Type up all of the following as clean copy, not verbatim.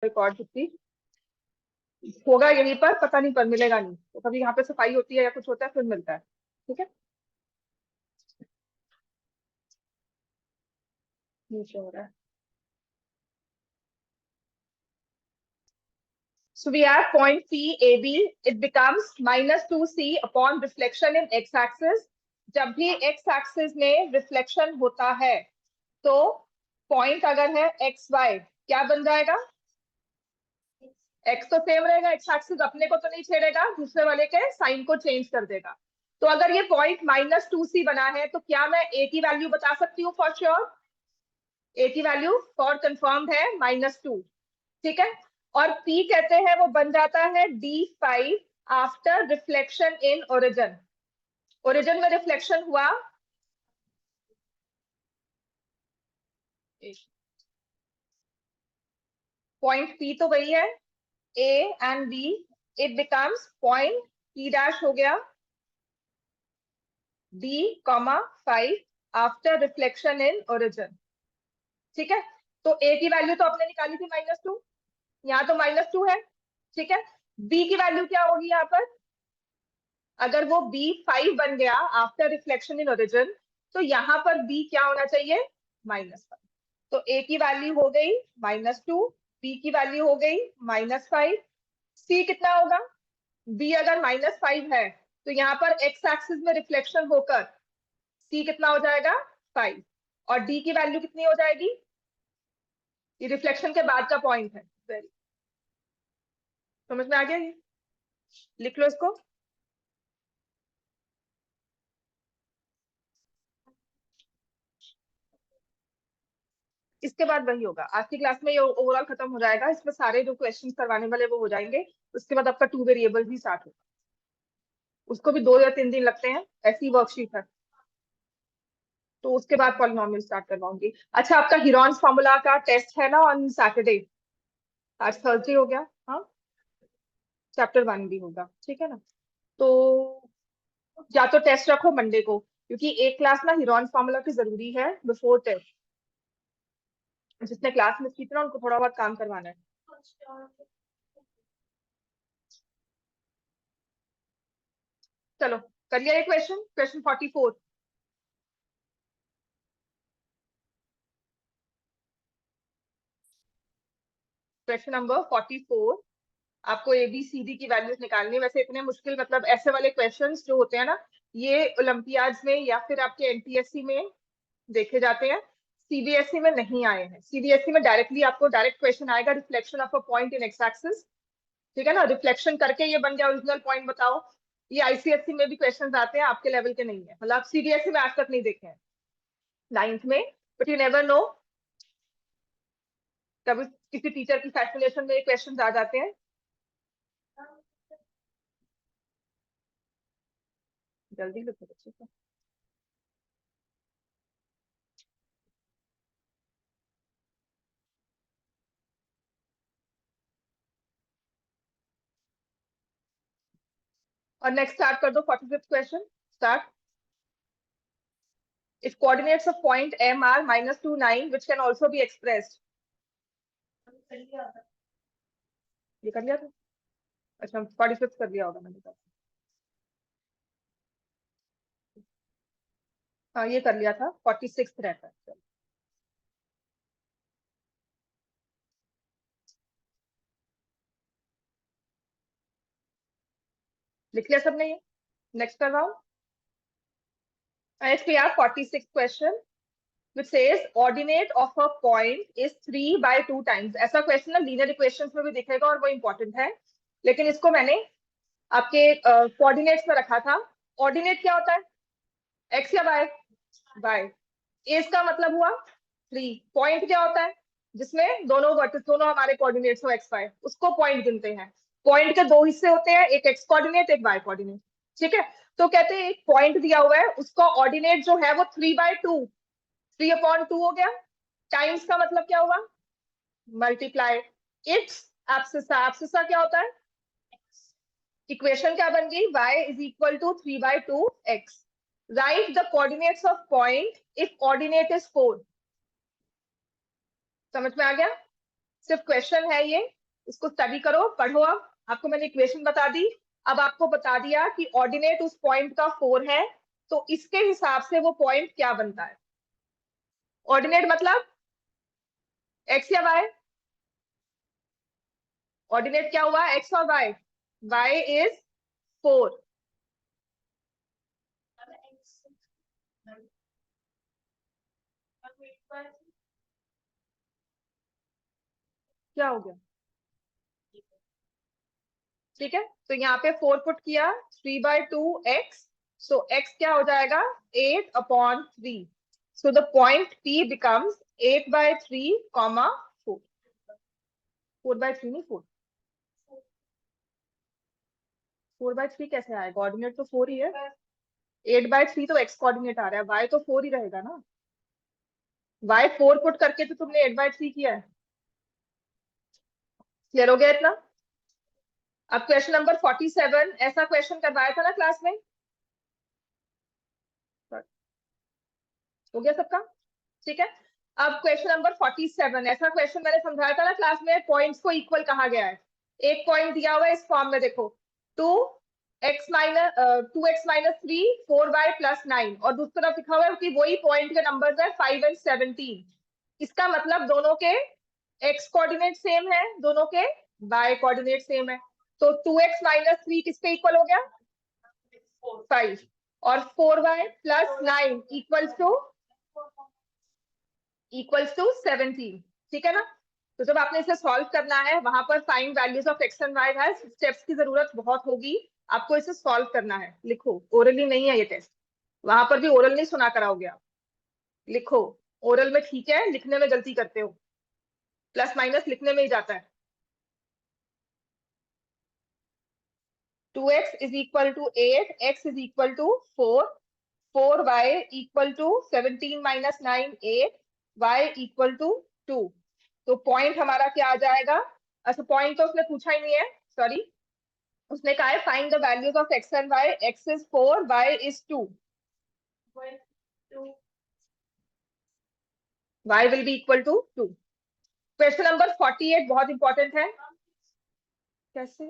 Record कितनी होगा यहीं पर, पता नहीं पर मिलेगा नहीं, तो कभी यहाँ पे सफाई होती है या कुछ होता है फिर मिलता है। ठीक है, नीचे हो रहा है। So we have point P AB. It becomes -2C upon reflection in x-axis. जब भी x-axis में reflection होता है तो point अगर है XY क्या बन जाएगा? x तो सेम रहेगा, x-axis अपने को तो नहीं छेड़ेगा, दूसरे वाले के साइन को चेंज कर देगा। तो अगर ये पॉइंट -2C बना है तो क्या मैं a की वैल्यू बता सकती हूँ फॉर श्योर? a की वैल्यू फॉर कंफर्म्ड है -2। ठीक है, और P कहते हैं वो बन जाता है D5 after reflection in origin. Origin में रिफ्लेक्शन हुआ, पॉइंट P तो वही है A and B, it becomes point P dash हो गया D, 5 after reflection in origin. ठीक है, तो A की वैल्यू तो आपने निकाली थी -2, यहाँ तो -2 है। ठीक है, B की वैल्यू क्या होगी यहाँ पर? अगर वो B5 बन गया आफ्टर रिफ्लेक्शन इन ओरिजिन तो यहाँ पर B क्या होना चाहिए? -5। तो A की वैल्यू हो गई -2, B की वैल्यू हो गई -5, C कितना होगा? B अगर -5 है तो यहाँ पर एक्स एक्सिस में रिफ्लेक्शन होकर C कितना हो जाएगा? 5। और D की वैल्यू कितनी हो जाएगी? ये रिफ्लेक्शन के बाद का पॉइंट है। वेरी, समझ में आ गया? ये लिख लो इसको। इसके बाद वही होगा, आज की क्लास में ये ओवरऑल खत्म हो जाएगा, इसमें सारे जो क्वेश्चंस करवाने वाले वो हो जाएंगे। उसके बाद आपका 2 वेरिएबल भी स्टार्ट होगा, उसको भी 2 या 3 दिन लगते हैं, ऐसी वर्कशीट है। तो उसके बाद पॉलिनोमियल स्टार्ट करवाऊंगी। अच्छा, आपका हीरोन्स फार्मूला का टेस्ट है ना ऑन सैटरडे, आज थर्सडे हो गया, हाँ, चैप्टर 1 भी होगा, ठीक है ना? तो या तो टेस्ट रखो मंडे को, क्योंकि एक क्लास ना हीरोन्स फार्मूला की जरूरी है बिफोर टेस्ट। जिसने क्लास मिस की थी ना उनको थोड़ा बहुत काम करवाना है। चलो, कर लिया ये क्वेश्चन, क्वेश्चन 44। क्वेश्चन नंबर 44, आपको ABCD की वैल्यूज निकालनी है। वैसे इतने मुश्किल, मतलब ऐसे वाले क्वेश्चंस जो होते हैं ना, ये ओलंपियाड्स में या फिर आपके NTSC में देखे जाते हैं, CBSE में नहीं आए हैं। CBSE में डायरेक्टली आपको डायरेक्ट क्वेश्चन आएगा, reflection of a point in x axis. ठीक है ना, रिफ्लेक्शन करके ये बन गया ओरिजिनल पॉइंट बताओ। ये ICSE में भी क्वेश्चन आते हैं, आपके लेवल के नहीं है, मतलब आप CBSE में आज तक नहीं देखे हैं 9th में, बट यू नेवर नो, कभी किसी टीचर की फैसिनेशन में ये क्वेश्चन आ जाते हैं। जल्दी लिखो बच्चे को। और नेक्स्ट स्टार्ट कर दो 45th question, start. If coordinates of point M are -2, 9, which can also be expressed. ये कर लिया था? अच्छा, 45th कर लिया होगा मैंने तो। हाँ, ये कर लिया था, 46th रहता है। चलो, लिख लिया सबने ये? नेक्स्ट करवाओ। Next we have 46th question, which says ordinate of a point is 3/2 times. ऐसा क्वेश्चन ना लीनियर इक्वेशंस में भी दिखेगा और वो इंपॉर्टेंट है, लेकिन इसको मैंने आपके कोऑर्डिनेट्स में रखा था। ऑर्डिनेट क्या होता है? एक्स या वाई? वाई। एज का मतलब हुआ 3। पॉइंट क्या होता है? जिसमें दोनों वर्टिस, दोनों हमारे कोऑर्डिनेट्स हो एक्स वाई, उसको पॉइंट गिनते हैं। पॉइंट के 2 हिस्से होते हैं, एक एक्स कोऑर्डिनेट, एक वाई कोऑर्डिनेट। ठीक है, तो कहते हैं एक पॉइंट दिया हुआ है, उसका ऑर्डिनेट जो है वो 3/2, 3/2 हो गया। टाइम्स का मतलब क्या हुआ? Multiply it's abscissa. एब्सिसा क्या होता है? इक्वेशन क्या बन गई? y is equal to 3/2x। Right the coordinates of point if ordinate is 4। समझ में आ गया? सिर्फ क्वेश्चन है ये, इसको स्टडी करो, पढ़ो। अब आपको मैंने इक्वेशन बता दी, अब आपको बता दिया कि ऑर्डिनेट उस पॉइंट का 4 है, तो इसके हिसाब से वो पॉइंट क्या बनता है। ऑर्डिनेट मतलब एक्स या वाई, ऑर्डिनेट क्या हुआ, एक्स और वाई, वाई इज 4। क्या हो गया, ठीक है, तो यहाँ पे 4 पुट किया, 3/2 एक्स, सो एक्स क्या हो जाएगा, 8/3, so the point P becomes 8/3, 4, 4/3 नहीं 4, 4/3 कैसे आएगा, कोऑर्डिनेट तो 4 ही है, 8/3 तो एक्स कोऑर्डिनेट आ रहा है, वाई तो 4 ही रहेगा ना, वाई 4 पुट करके तो तुमने 8/3 किया है। क्लियर हो गया इतना। अब क्वेश्चन नंबर 47, ऐसा क्वेश्चन करवाया था ना क्लास में, हो गया सबका, ठीक है। अब क्वेश्चन नंबर 47, ऐसा क्वेश्चन मैंने समझाया था ना क्लास में, पॉइंट्स को इक्वल कहा गया है। एक पॉइंट दिया हुआ है इस फॉर्म में, देखो 2x-3 4y+9, और दूसरी तरफ लिखा हुआ है कि वही पॉइंट के नंबर्स है 5 और 17। इसका मतलब दोनों के x कोऑर्डिनेट सेम है, दोनों के y कोऑर्डिनेट सेम है, तो 2x-3 किसके इक्वल हो गया, 5, और 4y+9 इक्वल्स टू 17, ठीक है ना। तो जब आपने इसे सॉल्व करना है, वहां पर find values of x and y है, स्टेप्स की जरूरत बहुत होगी, आपको इसे सॉल्व करना है, लिखो, ओरली नहीं है ये टेस्ट, वहां पर भी ओरल नहीं सुना कराओगे आप, लिखो, ओरल में ठीक है, लिखने में गलती करते हो, प्लस माइनस लिखने में ही जाता है। 2x = 8, x = 4, 4y = 17 - 9 8, y = 2, तो पॉइंट हमारा क्या आ जाएगा, अच्छा पॉइंट तो उसने पूछा ही नहीं है, सॉरी, उसने कहा है find the values of x and y, x is 4, y is 2, y will be equal to 2। Question number 48 बहुत इंपॉर्टेंट है, कैसे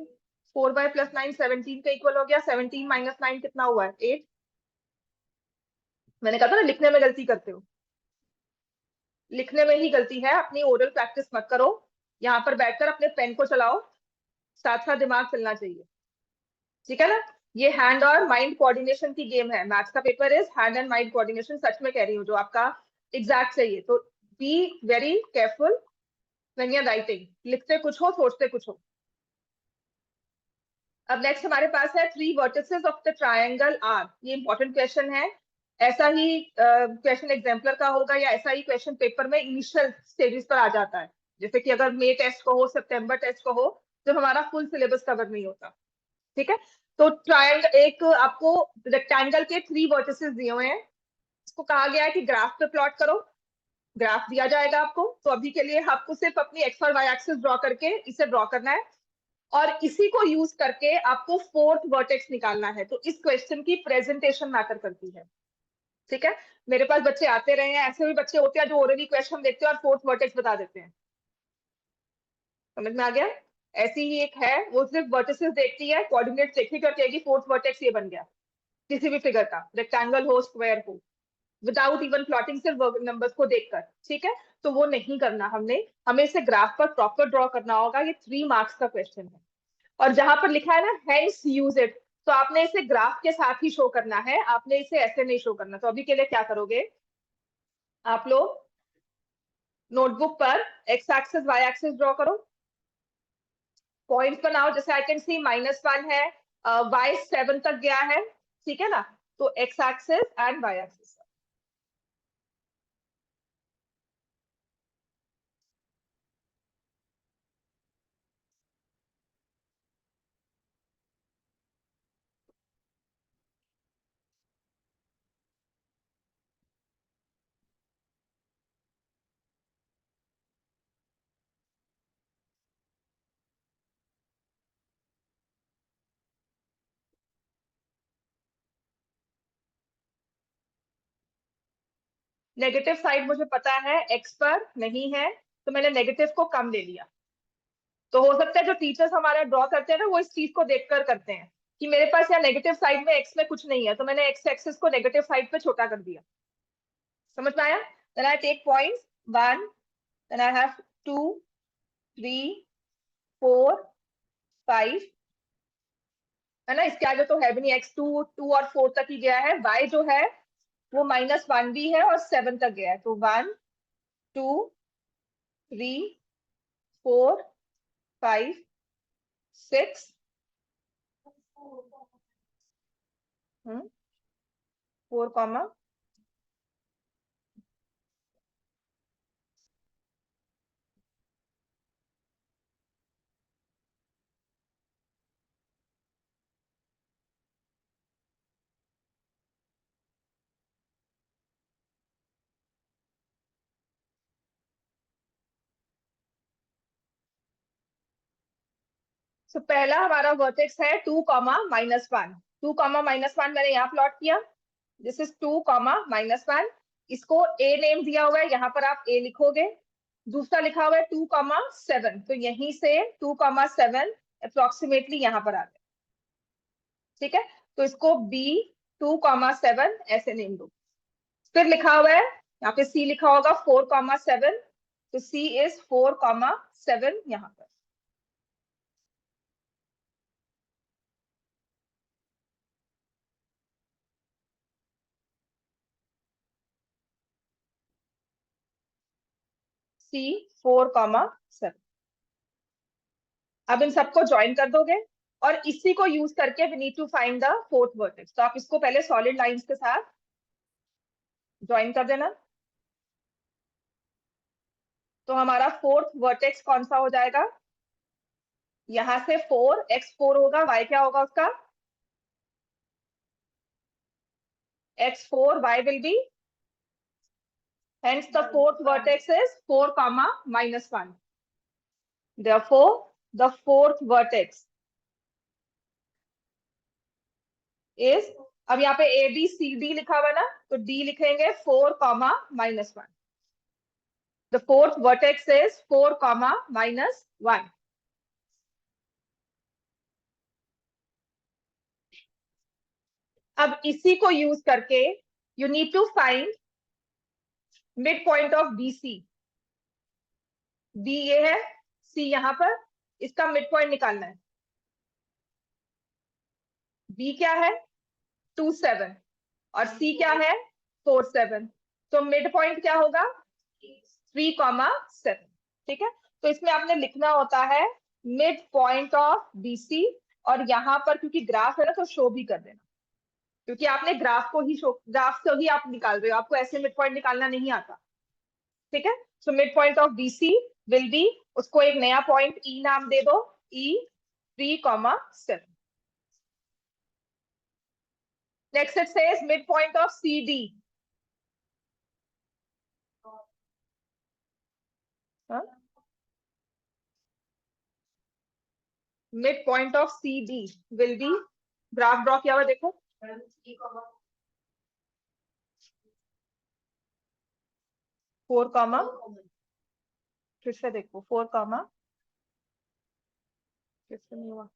4y+9 17 का इक्वल हो गया, 17 - 9 कितना हुआ है, 8, मैंने कहा था ना लिखने में गलती करते हो, लिखने में ही गलती है, अपनी ओरल प्रैक्टिस मत करो, यहाँ पर बैठकर अपने पेन को चलाओ, साथ साथ दिमाग चलना चाहिए, ठीक है ना। ये हैंड और माइंड कोऑर्डिनेशन की गेम है, मैथ्स का paper is hand and mind coordination, सच में कह रही हूँ, जो आपका एग्जैक्ट चाहिए, तो be very careful when you are writing, लिखते कुछ हो सोचते कुछ हो। अब नेक्स्ट हमारे पास है 3 vertices of the triangle are, ये इंपॉर्टेंट क्वेश्चन है, ऐसा ही क्वेश्चन एग्जाम्पलर का होगा, या ऐसा ही क्वेश्चन पेपर में इनिशियल स्टेजेस पर आ जाता है, जैसे कि अगर मई टेस्ट को हो, सितंबर टेस्ट को हो, जब हमारा फुल सिलेबस कवर नहीं होता, ठीक है। तो ट्रायंगल, एक आपको रेक्टेंगल के 3 वर्टिसेस दिए हुए हैं, इसको कहा गया है कि ग्राफ पे प्लॉट करो, ग्राफ दिया जाएगा आपको, तो अभी के लिए आपको सिर्फ अपनी एक्स और वाई एक्सिस ड्रॉ करके इसे ड्रॉ करना है, और इसी को यूज करके आपको फोर्थ वर्टेक्स निकालना है, तो इस क्वेश्चन की प्रेजेंटेशन मैटर करती है, ठीक है। मेरे पास बच्चे आते रहे हैं, ऐसे भी बच्चे होते हैं जो ओरली क्वेश्चन देखते हैं और फोर्थ वर्टेक्स बता देते हैं, समझ में आ गया। ऐसी ही एक है, वो सिर्फ वर्टिसेस देखती है, कोऑर्डिनेट देखेगी और कहेगी फोर्थ वर्टेक्स ये बन गया, किसी भी फिगर का, रेक्टेंगल हो स्क्वायर हो, विदाउट इवन प्लॉटिंग, सिर्फ नंबर्स को देखकर, ठीक है। तो वो नहीं करना हमने, हमें इसे ग्राफ पर प्रॉपर ड्रॉ करना होगा, ये 3 मार्क्स का क्वेश्चन है, और जहां पर लिखा है ना हेंस यूज इट, तो आपने इसे ग्राफ के साथ ही शो करना है, आपने इसे ऐसे नहीं शो करना, तो अभी के लिए क्या करोगे आप लोग, नोटबुक पर x axis y axis draw करो, पॉइंट बनाओ, जैसे आई कैन सी -1 है, वाई 7 तक गया है, ठीक है ना, तो x axis and y axis. Negative side मुझे पता है, एक्स पर नहीं है, तो मैंने नेगेटिव को कम ले लिया। तो हो सकता है जो टीचर्स हमारा ड्रॉ करते हैं ना, वो इस चीज को देखकर करते हैं कि मेरे पास यहाँ नेगेटिव साइड में एक्स में कुछ नहीं है, तो मैंने एक्स एक्सिस को नेगेटिव साइड पे छोटा कर दिया। समझ में आया? Then I take points 1, then I have 2, 3, 4, 5, है ना। इसके आगे तो है भी नहीं, x2 2 और 4 तक ही गया है। y जो है वो -1 भी है और 7 तक गया है। तो 1, 2, 3, 4, 5, 6, 4 कॉमा, तो पहला हमारा वर्टेक्स है 2, -1। 2, -1 मैंने यहाँ प्लॉट किया। This is 2, -1। इसको a नेम दिया हुआ है, यहाँ पर आप a लिखोगे। दूसरा लिखा हुआ है 2, 7, तो यहीं से 2, 7 अप्रोक्सीमेटली यहाँ पर आ गया। ठीक है, तो इसको b 2, 7 ऐसे नेम दो। फिर लिखा हुआ है यहाँ पे c लिखा होगा 4, 7, तो c इज 4, 7 यहाँ पर। c 4, 7। अब इन सबको ज्वाइन कर दोगे और इसी को यूज करके we need to find the fourth vertex. तो आप इसको पहले सॉलिड लाइंस के साथ ज्वाइन कर देना। तो हमारा फोर्थ वर्टेक्स कौन सा हो जाएगा? यहां से 4, x4 होगा, y क्या होगा उसका? x4, y will be, hence the fourth vertex is 4, -1. Therefore, the fourth vertex is, अब यहाँ पे a b c d लिखा हुआ ना, तो d लिखेंगे 4, -1. The fourth vertex is 4, -1. अब इसी को यूज करके you need to find mid point of BC। B ये है, C यहां पर, इसका मिड पॉइंट निकालना है। B क्या है? 2, 7 और C क्या है? 4, 7। तो मिड पॉइंट क्या होगा? 3, 7। ठीक है, तो इसमें आपने लिखना होता है मिड पॉइंट ऑफ BC, और यहाँ पर क्योंकि ग्राफ है ना, तो शो भी कर देना, क्योंकि आपने ग्राफ को ही शो, ग्राफ से ही आप निकाल रहे हो, आपको ऐसे मिड पॉइंट निकालना नहीं आता। ठीक है, so mid point of BC will be, उसको एक नया पॉइंट E नाम दे दो, E 3, 7। Next it says mid point of CD। Mid point of CD will be, graph draw किया हुआ देखो, 4, फिर से देखो 4, फिर से नहीं हुआ,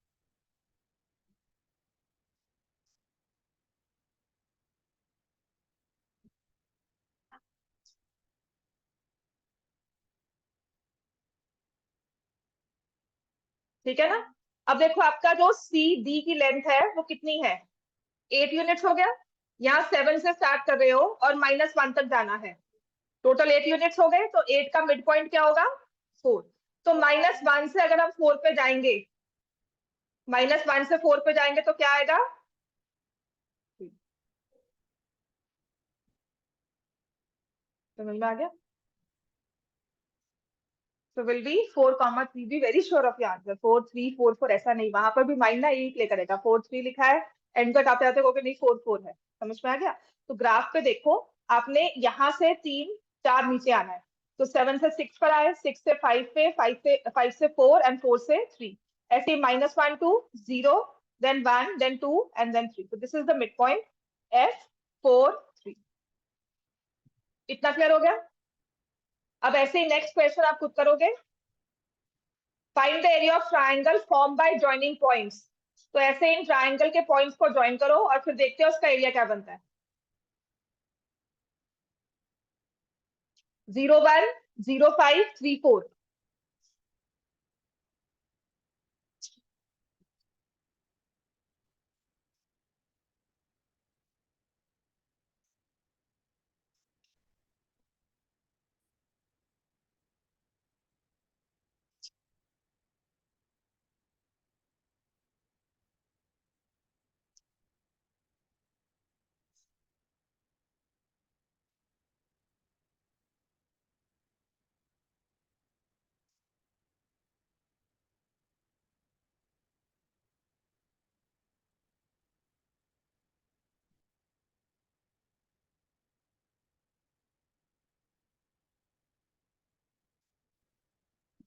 ठीक है ना। अब देखो आपका जो CD की लेंथ है वो कितनी है? 8 यूनिट्स हो गया। यहाँ 7 से स्टार्ट कर रहे हो और -1 तक जाना है, टोटल 8 यूनिट्स हो गए। तो 8 का मिड पॉइंट क्या होगा? 4। तो -1 से अगर हम 4 पे जाएंगे, -1 से 4 पे जाएंगे तो क्या आएगा? समझ में आ गया? So will be 4, 3, be very sure of your answer। 4, 3, 4, 4 ऐसा नहीं, वहां पर भी माइंड ना यही प्ले करेगा। 4, 3 लिखा है, एंड तक आते आते कहोगे नहीं 4, 4 है। समझ में आ गया? तो ग्राफ पे देखो, आपने यहाँ से 3, 4 नीचे आना है। तो 7 से 6 पर आए, 6 से 5 पे, 5 से 4 एंड 4 से 3। ऐसे -1 to 0, then 1, then 2 and then 3। तो this is the mid point F 4, 3। इतना क्लियर हो गया? अब ऐसे ही नेक्स्ट क्वेश्चन आप खुद करोगे। Find the area of triangle form by joining points. तो ऐसे इन ट्राइंगल के पॉइंट्स को ज्वाइन करो और फिर देखते हैं उसका एरिया क्या बनता है। 0 1 0 5 3 4।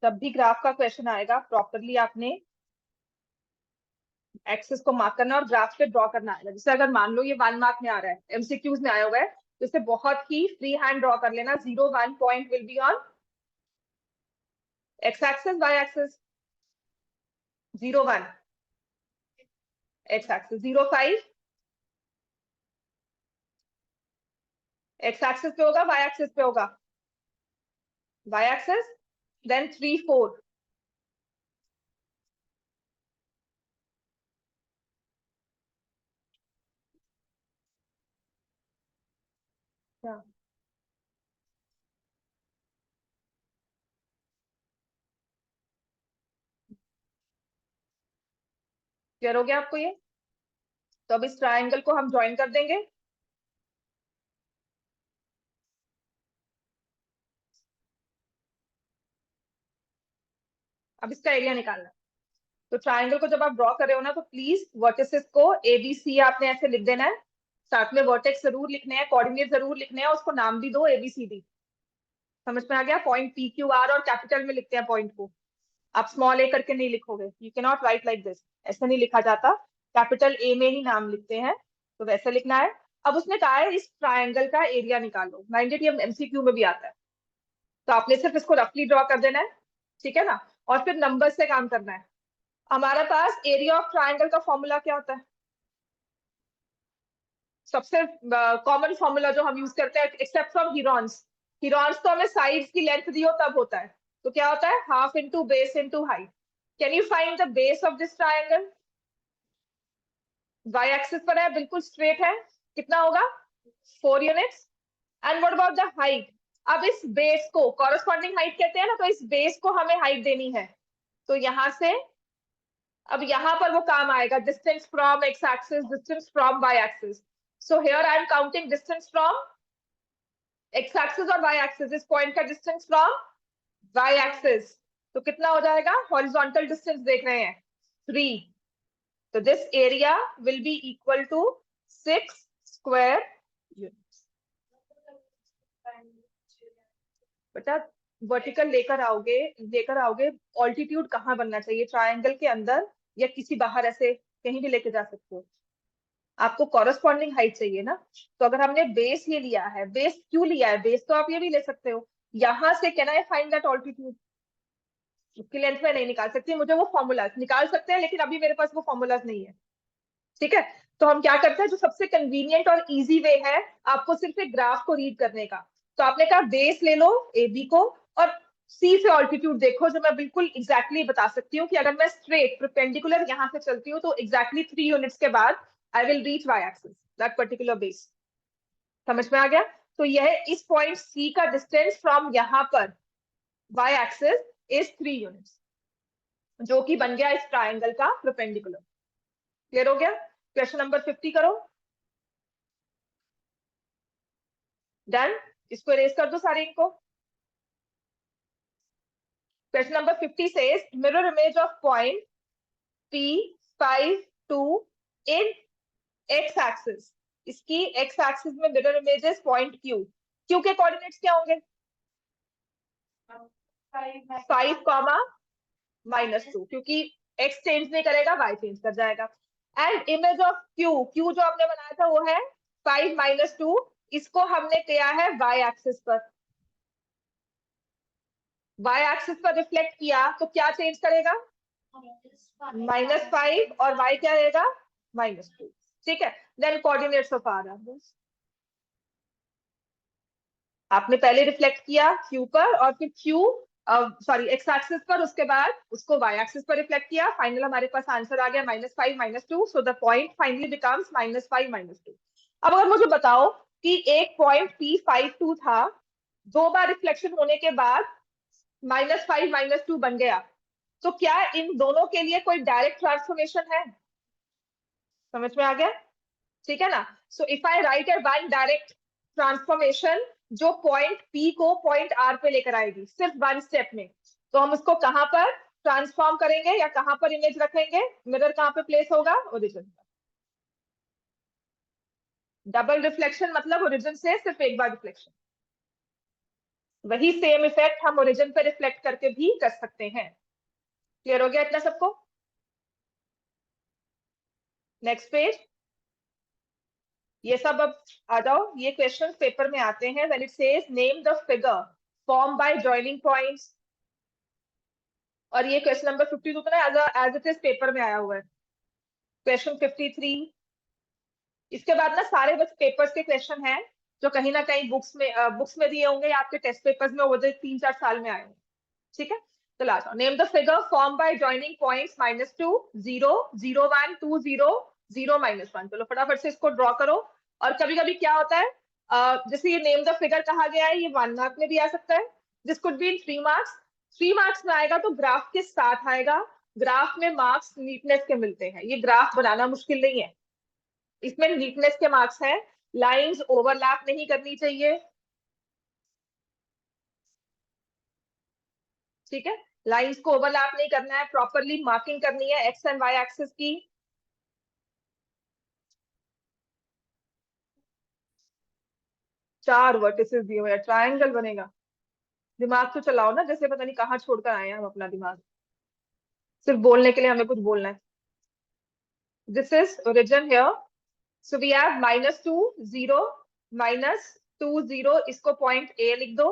जब भी ग्राफ का क्वेश्चन आएगा प्रॉपरली आपने एक्सेस को मार्क करना और ग्राफ पे ड्रॉ करना आएगा। जैसे अगर मान लो ये 1 मार्क में आ रहा है, एमसीक्यूज में आया हुआ है, तो इसे बहुत ही फ्री हैंड ड्रॉ कर लेना। 0 1 point will be on x axis, y axis. 0 1 x axis, 0 5 x axis पे होगा, वाई एक्सिस पे होगा, वाई एक्सिस। देन 3 4। क्या क्लियर हो गया आपको ये? तो अब इस ट्राइंगल को हम ज्वाइन कर देंगे। अब इसका एरिया निकालना है। तो ट्राइंगल को जब आप ड्रॉ कर रहे हो ना, तो प्लीज वर्टिसेस को ए बी सी आपने ऐसे लिख देना है। साथ में वर्टेक्स जरूर लिखने हैं, कोऑर्डिनेट जरूर लिखने हैं, उसको नाम भी दो ABCD। समझ में आ गया? पॉइंट PQR और कैपिटल में लिखते हैं पॉइंट को। आप स्मॉल ए करके नहीं लिखोगे, you can not right like this, ऐसे नहीं लिखा जाता। कैपिटल A में ही नाम लिखते हैं, तो वैसे लिखना है। अब उसने कहा है इस ट्राइंगल का एरिया निकालो। माइंडेड ये MCQ में भी आता है, तो आपने सिर्फ इसको रफली ड्रॉ कर देना है, ठीक है ना? और फिर नंबर से काम करना है। हमारे पास एरिया ऑफ ट्राइंगल का फॉर्मूला क्या होता है? सबसे कॉमन फॉर्मूला जो हम यूज करते हैं, एक्सेप्ट फ्रॉम हीरोन्स। हीरोन्स तो हमें साइड्स की लेंथ दी हो तब होता है। तो क्या होता है? Half into base into height. Can you find the base of this triangle? Y axis पर है, बिल्कुल स्ट्रेट है। कितना होगा? 4 units. And what about the height? अब इस बेस को कॉरेस्पॉन्डिंग हाइट कहते हैं ना, तो इस बेस को हमें हाइट देनी है। तो यहां से अब यहाँ पर वो काम आएगा, distance from x axis, distance from y axis. So here I am counting distance from x axis और वाई एक्सिस। इस पॉइंट का डिस्टेंस फ्रॉम वाई एक्सिस तो कितना हो जाएगा? हॉरिजॉन्टल डिस्टेंस देख रहे हैं, 3। तो this area will be equal to 6 square units. बेटा वर्टिकल लेकर आओगे ऑल्टीट्यूड कहाँ बनना चाहिए? ट्राइंगल के अंदर या किसी बाहर, ऐसे कहीं भी लेके जा सकते हो। आपको कॉरेस्पॉन्डिंग हाइट चाहिए ना। तो अगर हमने बेस ये लिया है, बेस क्यों लिया है? बेस तो आप ये भी ले सकते हो। यहां से can I find that altitude? उसकी लेंथ में नहीं निकाल सकती, मुझे वो फॉर्मूला निकाल सकते हैं, लेकिन अभी मेरे पास वो फॉर्मूलाज नहीं है। ठीक है, तो हम क्या करते हैं, जो सबसे कन्वीनियंट और इजी वे है आपको सिर्फ एक ग्राफ को रीड करने का। तो आपने कहा बेस ले लो AB को, और C से ऑल्टीट्यूड देखो, जो मैं बिल्कुल एग्जैक्टली बता सकती हूँ कि अगर मैं स्ट्रेट परपेंडिकुलर यहाँ से चलती हूँ तो एग्जैक्टली 3 यूनिट्स के बाद I will reach y axis, that particular base. समझ में आ गया? तो यह इस पॉइंट C का डिस्टेंस फ्रॉम यहाँ पर वाई एक्सिस इज 3 यूनिट्स, जो कि बन गया इस ट्राइंगल का परपेंडिकुलर। क्लियर हो गया? क्वेश्चन नंबर 50 करो। डन। इसको इरेज कर दो सारे इनको। Question number 50 says mirror image of point P5 2 in x axis। इसकी x axis में मिरर इमेजेस पॉइंट Q के कोऑर्डिनेट्स क्या होंगे? 5, -2, क्योंकि x चेंज नहीं करेगा, y चेंज कर जाएगा। एंड इमेज ऑफ Q जो आपने बनाया था वो है 5 -2। इसको हमने किया है y एक्सिस पर। वाई एक्सिस पर रिफ्लेक्ट किया तो क्या चेंज करेगा, -5, और y क्या रहेगा, -2। ठीक है, देन कोऑर्डिनेट्स ऑफ आर। आपने पहले रिफ्लेक्ट किया q पर और फिर q सॉरी एक्स एक्सिस पर, उसके बाद उसको y एक्सिस पर रिफ्लेक्ट किया, फाइनल हमारे पास आंसर आ गया -5 -2, so the point finally becomes -5 -2। अब अगर मुझे बताओ कि एक पॉइंट P52 था, दो बार रिफ्लेक्शन होने के बाद -5 -2 बन गया, तो क्या इन दोनों के लिए कोई डायरेक्ट ट्रांसफॉर्मेशन है? समझ में आ गया? ठीक है ना? So if I right A one direct transformation जो पॉइंट P को पॉइंट R पे लेकर आएगी सिर्फ वन स्टेप में, तो हम उसको कहां पर ट्रांसफॉर्म करेंगे या कहां पर इमेज रखेंगे? मिरर कहां पे प्लेस होगा? ओरिजिन पर। डबल रिफ्लेक्शन मतलब ओरिजिन से सिर्फ एक बार रिफ्लेक्शन। वही सेम इफेक्ट हम ओरिजिन पे रिफ्लेक्ट करके भी कर सकते हैं। क्लियर हो गया इतना सबको? Next page. ये सब अब आ जाओ, ये क्वेश्चन पेपर में आते हैं when it says name the figure form by joining points. और ये क्वेश्चन नंबर 52 तो ना एज इट इज पेपर में आया हुआ है। क्वेश्चन 53, इसके बाद ना सारे बस पेपर्स के क्वेश्चन हैं जो कहीं ना कहीं बुक्स में दिए होंगे या आपके टेस्ट पेपर्स में वो जो 3-4 साल में आए होंगे। ठीक है, तो last name the figure form by joining points -2 0 0 1 2 0 0 -1। चलो फटाफट से इसको ड्रॉ करो। और कभी कभी क्या होता है, जैसे ये नेम द फिगर कहा गया है, ये 1 मार्क में भी आ सकता है, this could be in 3 marks. 3 marks में आएगा तो ग्राफ के साथ आएगा। ग्राफ में मार्क्स नीटनेस के मिलते हैं, ये ग्राफ बनाना मुश्किल नहीं है, इसमें नीटनेस के मार्क्स है। लाइंस ओवरलैप नहीं करनी चाहिए। ठीक है, लाइंस को ओवरलैप नहीं करना है, प्रॉपरली मार्किंग करनी है एक्स एंड वाई एक्सिस की। चार वर्टिसेस दिए हुए हैं, ट्रायंगल बनेगा। दिमाग तो चलाओ ना, जैसे पता नहीं कहाँ छोड़कर आए हैं हम अपना दिमाग। सिर्फ बोलने के लिए हमें कुछ बोलना है। This is origin here, so we have -2 0 -2 0, इसको पॉइंट ए लिख दो।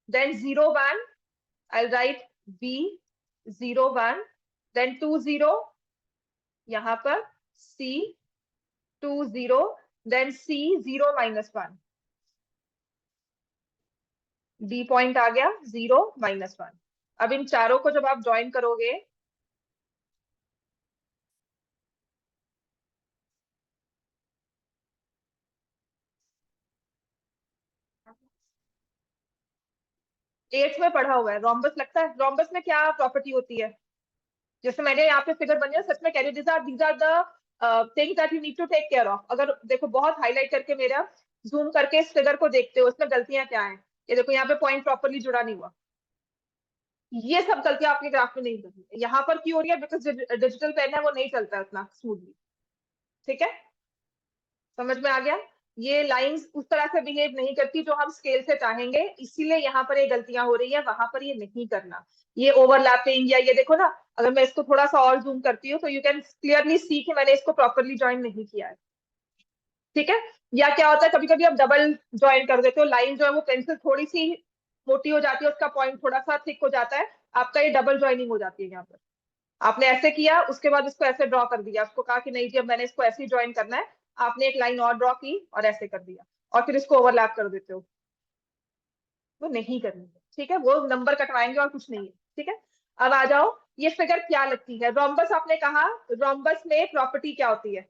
Then 0 1, I write B 0 1, then 2 0 यहाँ पर, C 2 0, then C 0 -1, D point आ गया 0 -1। अब इन चारों को जब आप ज्वाइन करोगे, एट्थ में पढ़ा हुआ है रोम्बस, लगता है रोम्बस में क्या प्रॉपर्टी होती है? जैसे मैंने यहाँ पे फिगर बनी है, सच में कह रही हूँ, these are the things that you need to take care of। अगर देखो बहुत हाईलाइट करके मेरा जूम करके इस फिगर को देखते हो, इसमें गलतियां क्या है? ये देखो यहाँ पे पॉइंट प्रॉपरली जुड़ा नहीं हुआ, ये सब गलतियां आपके ग्राफ में नहीं करनी है। यहाँ पर क्यों हो रही है? बिकॉज डिजिटल पेन है, वो नहीं चलता उतना स्मूथली। ठीक है, समझ में आ गया? ये लाइंस उस तरह से बिहेव नहीं करती जो हम स्केल से चाहेंगे, इसीलिए यहाँ पर ये गलतियां हो रही है, वहां पर ये नहीं करना। ये ओवरलैपिंग या ये देखो ना, अगर मैं इसको थोड़ा सा और जूम करती हूँ तो यू कैन क्लियरली सी कि मैंने इसको प्रॉपरली ज्वाइन नहीं किया है। ठीक है, या क्या होता है कभी कभी आप डबल ज्वाइन कर देते हो, लाइन जो है वो पेंसिल थोड़ी सी मोटी हो जाती है, उसका पॉइंट थोड़ा सा थिक हो जाता है, आपका ये डबल ज्वाइनिंग हो जाती है। यहाँ पर आपने ऐसे किया, उसके बाद इसको ऐसे ड्रॉ कर दिया, उसको कहा कि नहीं जी अब मैंने इसको ऐसे ही ज्वाइन करना है, आपने एक लाइन और ड्रॉ की और ऐसे कर दिया, और फिर इसको ओवरलैप कर देते हो, वो नहीं करनी है। ठीक है, वो नंबर कटवाएंगे और कुछ नहीं है। ठीक है, अब आ जाओ, ये फिगर क्या लगती है? रोम्बस आपने कहा, रोम्बस में प्रॉपर्टी क्या होती है?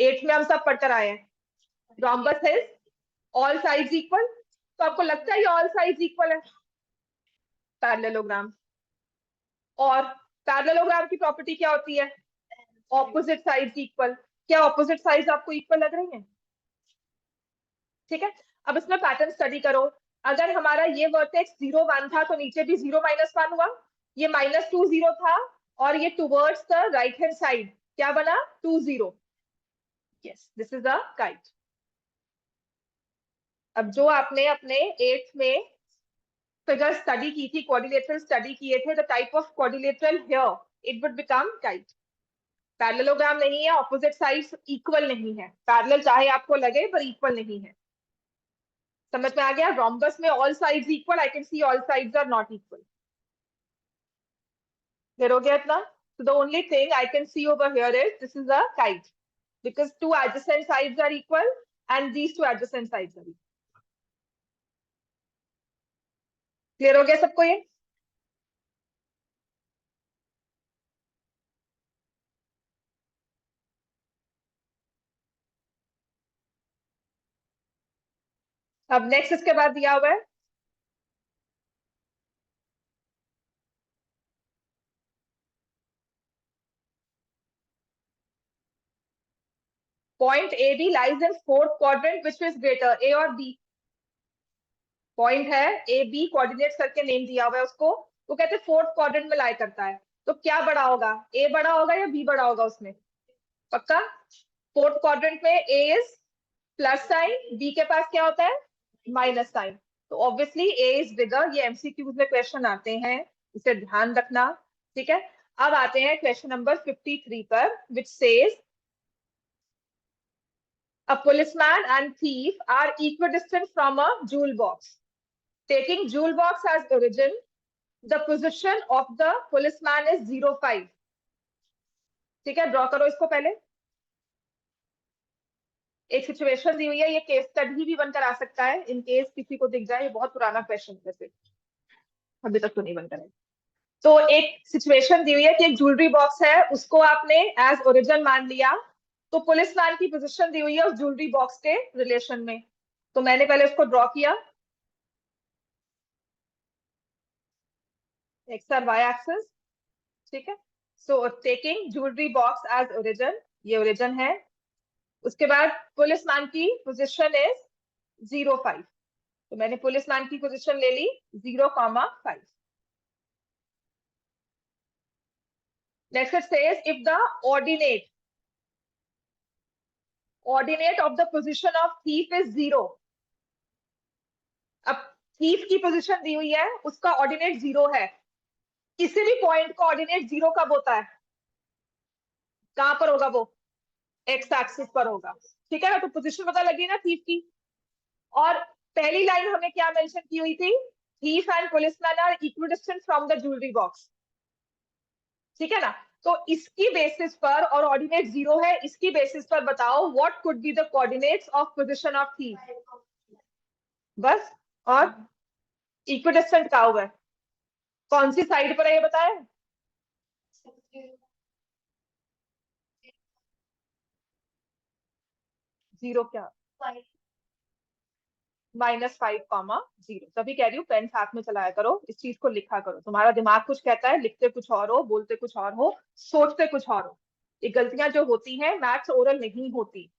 एट्थ में हम सब पढ़कर आए हैं, rhombus is all sides equal. तो आपको लगता है ये ऑल साइड्स इक्वल है? पैरेललोग्राम। और पैरेललोग्राम की प्रॉपर्टी क्या होती है? Opposite sides equal. क्या ऑपोजिट साइड्स आपको इक्वल लग रही हैं? ठीक है, अब इसमें पैटर्न स्टडी करो। अगर हमारा ये वर्टेक्स 0 1 था तो नीचे भी 0 -1 हुआ, ये -2 0 था, और ये towards the right hand side क्या बना? 2 0। Yes, this is a kite. अब जो आपने अपने 8th में फिगर स्टडी की थी, क्वाड्रिलेटरल स्टडी किए थे, the type of quadrilateral here it would become kite. Parallelogram नहीं है, ऑपोजिट साइड्स इक्वल नहीं है, पैरेलल चाहे आपको लगे पर इक्वल नहीं है। समझ में आ गया? रोम्बस में all sides equal, I can see all sides are not equal. Clear हो गया इतना? So the only thing I can see over here is this is a kite because two adjacent sides are equal and these two adjacent sides are equal. Clear हो गया सबको ये? अब next इसके बाद दिया हुआ है point AB lies in fourth quadrant, which is greater, A और B? पॉइंट है ए बी कोऑर्डिनेट्स करके नेम दिया हुआ है उसको, वो कहते हैं फोर्थ क्वाड्रेंट में लाई करता है, तो क्या बड़ा होगा, ए बड़ा होगा या बी बड़ा होगा उसमें? पक्का? फोर्थ क्वाड्रेंट में ए इज प्लस साइन, बी के पास क्या होता है, माइनस साइन, तो ऑब्वियसली ए इज बिगर। ये एमसीक्यूज में क्वेश्चन आते हैं, इसे ध्यान रखना, ठीक है। अब आते हैं क्वेश्चन नंबर 53 पर, which says a policeman and thief are equidistant from a jewel box. Taking jewel box as origin, the position of the policeman is 0, 5. ठीक है, ड्रॉ करो इसको पहले। एक सिचुएशन दी हुई है, ये केस स्टडी भी बनकर आ सकता है इन केस किसी को दिख जाए, ये बहुत पुराना क्वेश्चन है, अभी तक तो नहीं बनकर है। तो एक सिचुएशन दी हुई है कि एक ज्वेलरी बॉक्स है, उसको आपने एज ओरिजिन मान लिया, तो पुलिसमैन की पोजीशन दी हुई है उस ज्वेलरी बॉक्स के रिलेशन में, तो मैंने पहले उसको ड्रॉ किया, एक्स और वाई एक्सिस, ठीक है। So taking jewellery box as origin, ये ओरिजिन है, उसके बाद पुलिसमैन की पोजीशन इज 0, 5, तो मैंने पुलिसमैन की पोजीशन ले ली 0, 5। Next it says if the ordinate of the position of thief is 0। अब थीफ की पोजीशन दी हुई है, उसका ऑर्डिनेट 0 है, किसी भी पॉइंट का ऑर्डिनेट 0 कब होता है, कहां पर होगा वो, एक्स एक्सिस पर होगा, ठीक है ना। तो पोजीशन पता लगी ना थीफ की। और पहली लाइन हमें क्या मेंशन की हुई थी, thief and policeman are equidistant from the jewellery box, ठीक है ना। तो इसकी बेसिस पर, और ऑर्डिनेट 0 है, इसकी बेसिस पर बताओ what could be the coordinates of position of thief, बस। और इक्विडिस्टेंट कहा हुआ है, कौन सी साइड पर है ये बताया, जीरो क्या, -5, 0। तभी कह रही हूँ पेन साथ में चलाया करो, इस चीज को लिखा करो, तुम्हारा दिमाग कुछ कहता है, लिखते कुछ और हो, बोलते कुछ और हो, सोचते कुछ और हो। ये गलतियां जो होती हैं, मैथ्स ओरल नहीं होती।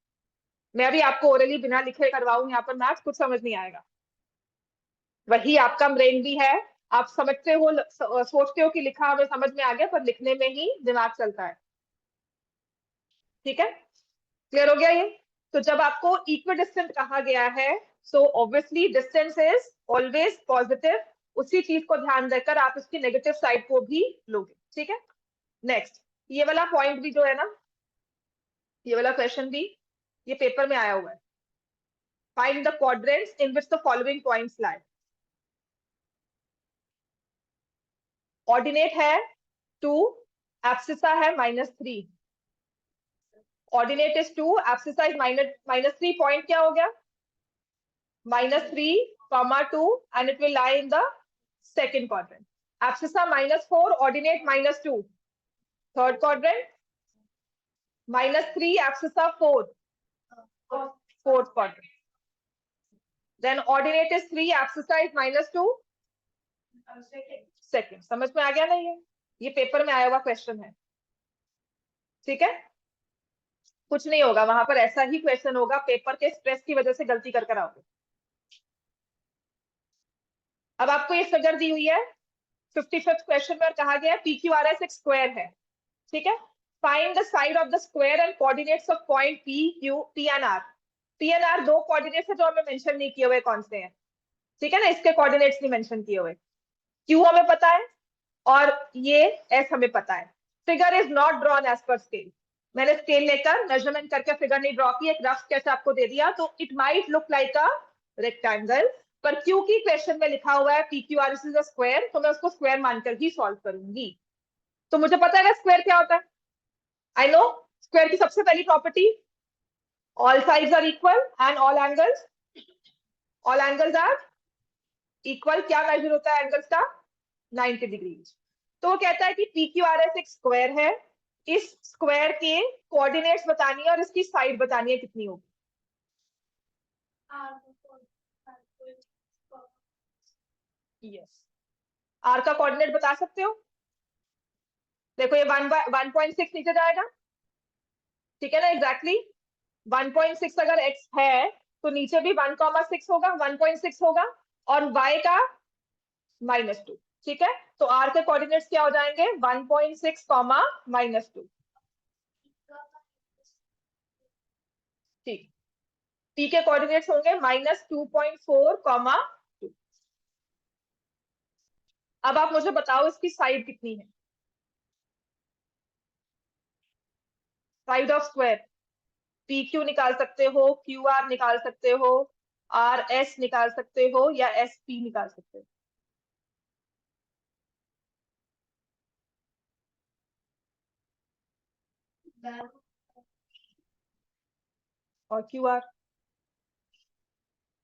मैं भी आपको ओरली बिना लिखे करवाऊं यहाँ पर मैथ्स, कुछ समझ नहीं आएगा। वही आपका ब्रेन भी है, आप समझते हो, सोचते हो कि लिखा हमें समझ में आ गया, पर लिखने में ही दिमाग चलता है, ठीक है। क्लियर हो गया ये? तो जब आपको इक्विडिस्टेंट कहा गया है, so obviously distance is always positive, उसी चीज को ध्यान देकर आप इसकी नेगेटिव साइड को भी लोगे, ठीक है। नेक्स्ट, ये वाला पॉइंट भी जो है ना, ये वाला क्वेश्चन भी ये पेपर में आया हुआ है, find the quadrants in which the following points lie. Ordinate है 2, एब्सिसा है -3, ordinate is 2, abscissa is -3, point क्या हो गया, -3, 2, and it will lie in the second quadrant. Abscissa -4, ordinate -2, third quadrant, -3, abscissa 4, fourth quadrant. Then ordinate is 3, abscissa is -2, second. समझ में आ गया ना? ये पेपर में आया हुआ क्वेश्चन है, ठीक है। कुछ नहीं होगा वहां पर, ऐसा ही क्वेश्चन होगा, पेपर के स्ट्रेस की वजह से गलती कर आओगे। अब आपको ये फिगर दी हुई है 55th क्वेश्चन में, कहा गया PQRS एक स्क्वायर है, ठीक है। Find the side of the square and coordinates of point P, Q, P and R। P and R दो कोऑर्डिनेट्स है जो हमें मेंशन नहीं किए हुए, कौन से हैं, ठीक है ना, इसके कोऑर्डिनेट्स नहीं मेंशन किए हुए। Q हमें पता है और ये S हमें पता है। Figure is not drawn as per scale, मैंने स्केल लेकर मेजरमेंट करके फिगर नहीं ड्रॉ की, एक रफ स्केच आपको दे दिया, तो it might look like a rectangle, पर क्योंकि क्वेश्चन में लिखा हुआ है PQRS इज अ स्क्वायर, तो मैं उसको स्क्वायर मानकर ही सॉल्व करूंगी। तो मुझे पता है स्क्वायर क्या होता है। आई नो स्क्वायर की सबसे पहली property, all sides are equal and all angles are equal. क्या मेजर होता है एंगल्स का? 90 डिग्री। तो वो कहता है कि पी क्यू आर एस एक स्क्वायर है, इस स्क्वायर के कोऑर्डिनेट्स बतानी है और इसकी साइड बतानी है कितनी होगी। यस, आर का कोऑर्डिनेट बता सकते हो? देखो ये 1.6 नीचे जाएगा, ठीक है ना, एग्जैक्टली 1.6 अगर x है तो नीचे भी 1,6 होगा, 1.6 होगा, और y का -2। ठीक है, तो r के कोऑर्डिनेट्स क्या हो जाएंगे? 1.6 कॉमा -2। ठीक, t के कोऑर्डिनेट्स होंगे -2.4 कॉमा 2। अब आप मुझे बताओ इसकी साइड कितनी है? Side of square P Q निकाल सकते हो, क्यू आर निकाल सकते हो, आर एस निकाल सकते हो, या एस पी निकाल सकते हो। और क्यू आर,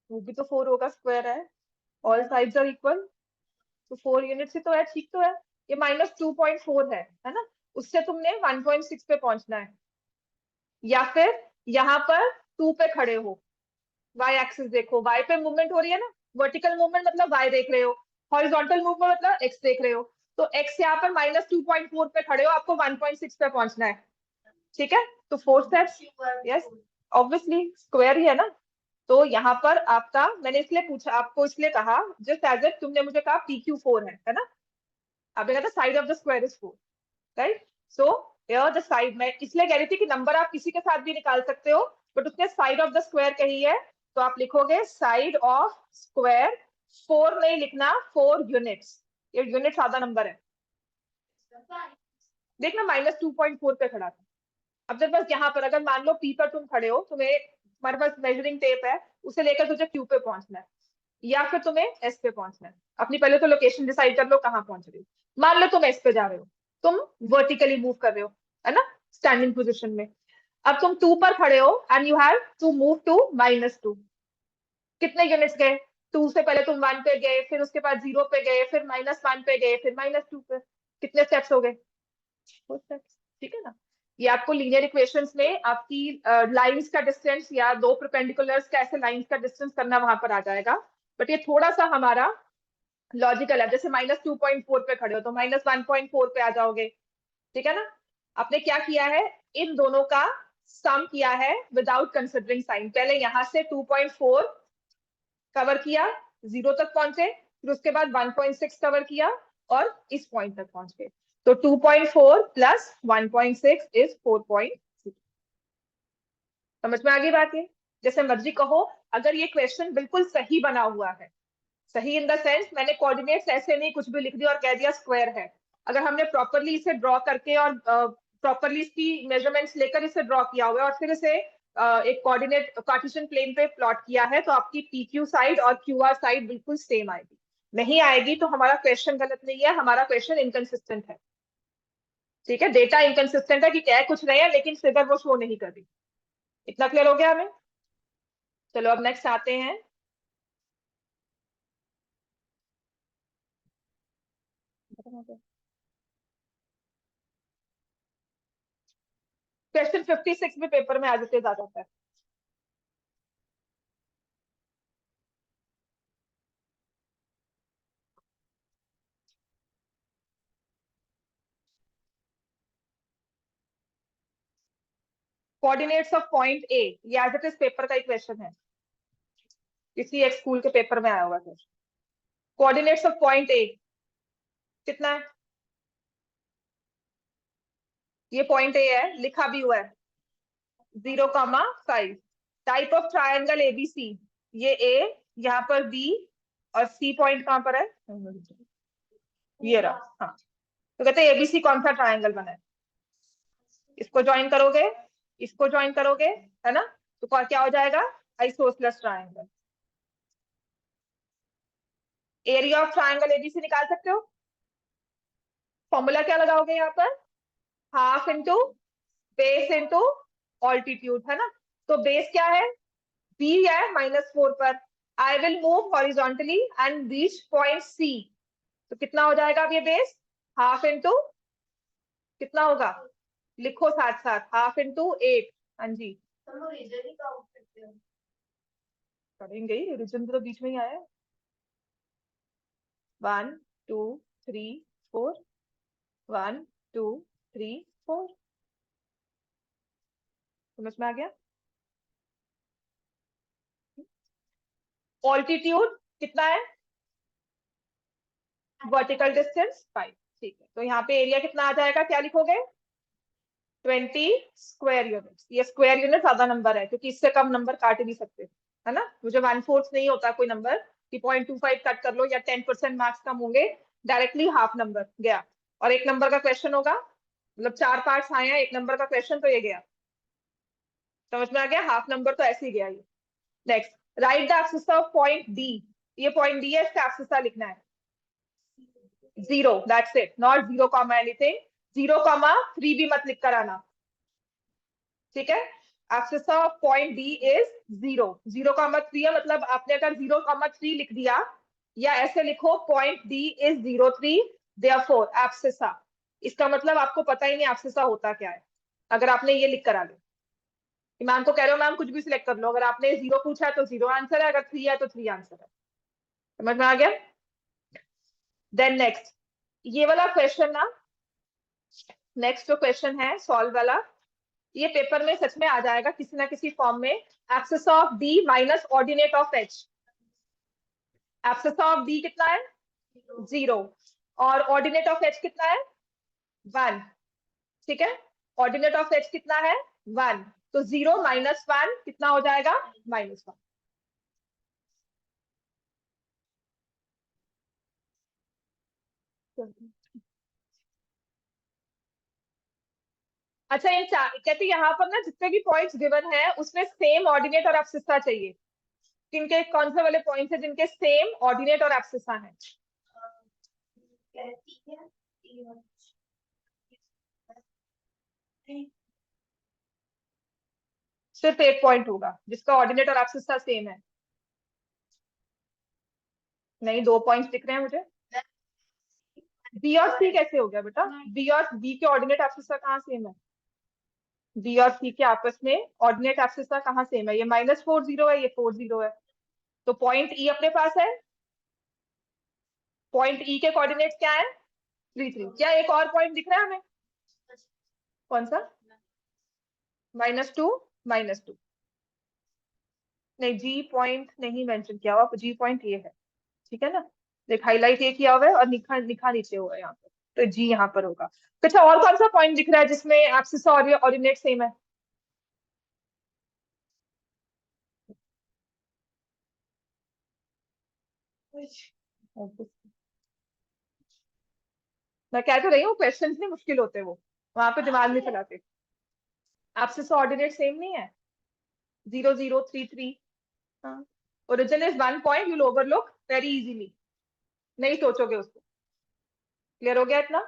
वो भी तो 4 होगा, स्क्वायर है, ऑल साइड्स आर इक्वल, तो 4 यूनिट ही तो है, ठीक तो है। ये -2.4 है ना, उससे तुमने 1.6 पे पहुंचना है, या फिर यहाँ पर 2 पे खड़े हो, वाई एक्सिस देखो, वाई पे मूवमेंट हो रही है ना, वर्टिकल मूवमेंट मतलब वाई देख रहे हो, हॉरिजॉन्टल मूवमेंट मतलब एक्स देख रहे हो। तो एक्स यहाँ पर -2.4 पे खड़े हो, आपको 1.6 पे पहुंचना है, ठीक है। तो 4 स्टेप्स, यस, ऑब्वियसली स्क्वायर ही है ना। तो यहाँ पर आपका, मैंने इसलिए पूछा आपको, इसलिए कहा जस्ट एज इट तुमने मुझे कहा पी क्यू 4 है ना, आपने कहा था side of the square is 4, right. So the side, में इसलिए कह रही थी कि नंबर आप किसी के साथ भी निकाल सकते हो, बट उसने साइड ऑफ द स्क्वायर कही है, तो आप लिखोगे साइड ऑफ स्क्वायर। 4 नहीं लिखना, 4 यूनिट्स, ये यूनिट्स आधा नंबर है। देखना -2.4 पे खड़ा था। अब जब बस यहाँ पर अगर मान लो पी पर तुम खड़े हो, तुम्हें तुम्हारे पास मेजरिंग टेप है, उसे लेकर तुझे क्यू पे पहुंचना है, या फिर तुम्हें एस पे पहुंचना है। अपनी पहले तो लोकेशन डिसाइड कर लो कहाँ पहुंच रहे हो। मान लो तुम एस पे जा रहे हो, तुम वर्टिकली मूव कर रहे हो, है ना, स्टैंडिंग पोजिशन में। अब तुम 2 पर खड़े हो and you have to move to -2। कितने यूनिट्स गए? 2 से पहले तुम 1 पे गए, फिर उसके बाद 0 पे गए, फिर -1 पे गए, फिर -2 पे। कितने स्टेप्स हो गए? 4 स्टेप्स, ठीक है ना। ये आपको लीनियर इक्वेशंस में आपकी लाइंस का डिस्टेंस या दो परपेंडिकुलर्स का ऐसे लाइंस का डिस्टेंस करना वहां पर आ जाएगा। बट ये थोड़ा सा हमारा लॉजिकल है, जैसे -2.4 पे खड़े हो तो -1.4 पे आ जाओगे, ठीक है ना। आपने क्या किया है, इन दोनों का सम किया है विदाउट कंसिडरिंग साइन। पहले यहां से 2.4 कवर किया, 0 तक पहुंचे, फिर उसके बाद 1.6 कवर किया, और इस पॉइंट तक पहुंच गए। तो 2.4 प्लस 1.6 इज 4.6। समझ में आ गई बात? ये जैसे मर्जी कहो, अगर ये क्वेश्चन बिल्कुल सही बना हुआ है, सही इन द सेंस मैंने कोऑर्डिनेट्स ऐसे नहीं कुछ भी लिख दिया और कह दिया स्क्वायर है, अगर हमने प्रॉपरली इसे ड्रॉ करके और प्रॉपरली इसकी मेजरमेंट्स लेकर इसे ड्रॉ किया हुआ है और फिर इसे एक कोऑर्डिनेट कार्टेशियन प्लेन पे प्लॉट किया है, तो आपकी पी क्यू साइड और क्यू आर साइड बिल्कुल सेम आएगी। नहीं आएगी तो हमारा क्वेश्चन गलत नहीं है, हमारा क्वेश्चन इनकंसिस्टेंट है, ठीक है। डेटा इनकंसिस्टेंट है कि कह कुछ रहे हैं लेकिन फिगर वो शो नहीं कर रही। इतना क्लियर हो गया हमें? चलो अब नेक्स्ट आते हैं। क्वेश्चन 56 भी पेपर में आ जाते ज्यादातर है। कोऑर्डिनेट्स ऑफ पॉइंट ए, ये एज इट इज पेपर का ही क्वेश्चन है, किसी एक स्कूल के पेपर में आया हुआ है। कोऑर्डिनेट्स ऑफ पॉइंट ए कितना है? ये पॉइंट ए है, लिखा भी हुआ है 0,5। टाइप ऑफ ट्रायंगल एबीसी, ये ए, यहाँ पर बी, और सी पॉइंट कहाँ पर है? ये रहा, हाँ। तो कहते हैं एबीसी कौन सा ट्रायंगल बना है? इसको ज्वाइन करोगे, इसको ज्वाइन करोगे, है ना, तो क्या हो जाएगा? Isosceles triangle. Area of triangle ABC निकाल सकते हो? फॉर्मूला क्या लगाओगे यहाँ पर? Half into base into altitude, है ना? तो बेस क्या है? बी है -4 पर। I will move horizontally and reach point C. तो कितना हो जाएगा अब ये बेस? हाफ इंटू कितना होगा? लिखो साथ साथ, हाफ इंटू 8। हाँ जी, करेंगे ही, रीजन तो बीच में ही आया है। 1 2 3 4, 1 2 3 4। समझ में आ गया? ऑल्टीट्यूड कितना है? Vertical distance 5। ठीक है, तो यहाँ पे एरिया कितना आ जाएगा, क्या लिखोगे? 20 स्क्वायर यूनिट्स। ये स्क्वायर यूनिट ज्यादा नंबर है क्योंकि इससे कम नंबर काट ही नहीं सकते, है ना? मुझे 1/4 नहीं होता कोई नंबर कि 0.25 कट कर लो या 10% मार्क्स कम होंगे। डायरेक्टली हाफ नंबर गया। और एक नंबर का क्वेश्चन होगा, मतलब 4 पार्ट्स आए हैं एक नंबर का क्वेश्चन, तो ये गया। समझ में आ गया? हाफ नंबर तो ऐसे ही गया ये। Next, right the axis of point D. ये पॉइंट डी है, इसका एक्सिस लिखना है 0, that's it, not 0 comma anything. 0,3 भी मत लिख कर आना, ठीक है? Axis of point D is 0। 0,3 है, मतलब आपने अगर 0,3 लिख दिया, या ऐसे लिखो point D is 0,3, therefore abscissa. इसका मतलब आपको पता ही नहीं एब्सिसा होता क्या है, अगर आपने ये लिख कर आ गए। मैम को कह रहे हो मैम कुछ भी सिलेक्ट कर लो, अगर आपने 0 पूछा है तो 0 आंसर है, अगर 3 है तो 3 आंसर है। समझ में आ गया? देन नेक्स्ट, ये वाला क्वेश्चन ना, नेक्स्ट जो क्वेश्चन है सॉल्व वाला, ये पेपर में सच में आ जाएगा किसी ना किसी फॉर्म में। Abscess of D minus ordinate of H. Abscess of D कितना है? 0। और ऑर्डिनेट ऑफ एच कितना है? 1। ठीक है, ऑर्डिनेट ऑफ एच कितना है? 1। तो 0 - 1 कितना हो जाएगा? -1। अच्छा, ये कहते यहाँ पर ना जितने भी पॉइंट्स गिवन है उसमें सेम ऑर्डिनेट और एब्सिसा चाहिए। किनके, कौन से वाले पॉइंट्स है जिनके सेम ऑर्डिनेट और एब्सिसा है? सिर्फ एक पॉइंट होगा जिसका ऑर्डिनेट और एब्सिसा सेम है। नहीं, 2 पॉइंट्स दिख रहे हैं मुझे। बी और सी कैसे हो गया बेटा? बी और बी के ऑर्डिनेट एब्सिसा कहाँ सेम है? बी और सी के आपस में ऑर्डिनेट एब्सिसा कहाँ सेम है? ये -4 0 है, ये 4 0 है। तो पॉइंट ई अपने पास है। पॉइंट ई के कोऑर्डिनेट्स क्या है? 3 3। क्या एक और पॉइंट दिख रहा है हमें? कौन सा? -2 -2। नहीं, जी पॉइंट नहीं मेंशन किया हुआ, जी पॉइंट ये है, ठीक है ना? देख, हाईलाइट ये किया हुआ है और लिखा लिखा नीचे हुआ है यहाँ पर, तो जी यहाँ पर होगा। तो अच्छा, और कौन सा पॉइंट दिख रहा है जिसमें एब्सिस और ऑर्डिनेट सेम है? मैं कह तो रही हूँ क्वेश्चंस नहीं मुश्किल होते, वो वहां पे दिमाग नहीं चलाते। एब्सिस ऑर्डिनेट सेम नहीं है? 0 0 3 3। हाँ, origin is 1 point, you overlook very easily, नहीं सोचोगे उसको। क्लियर हो गया इतना?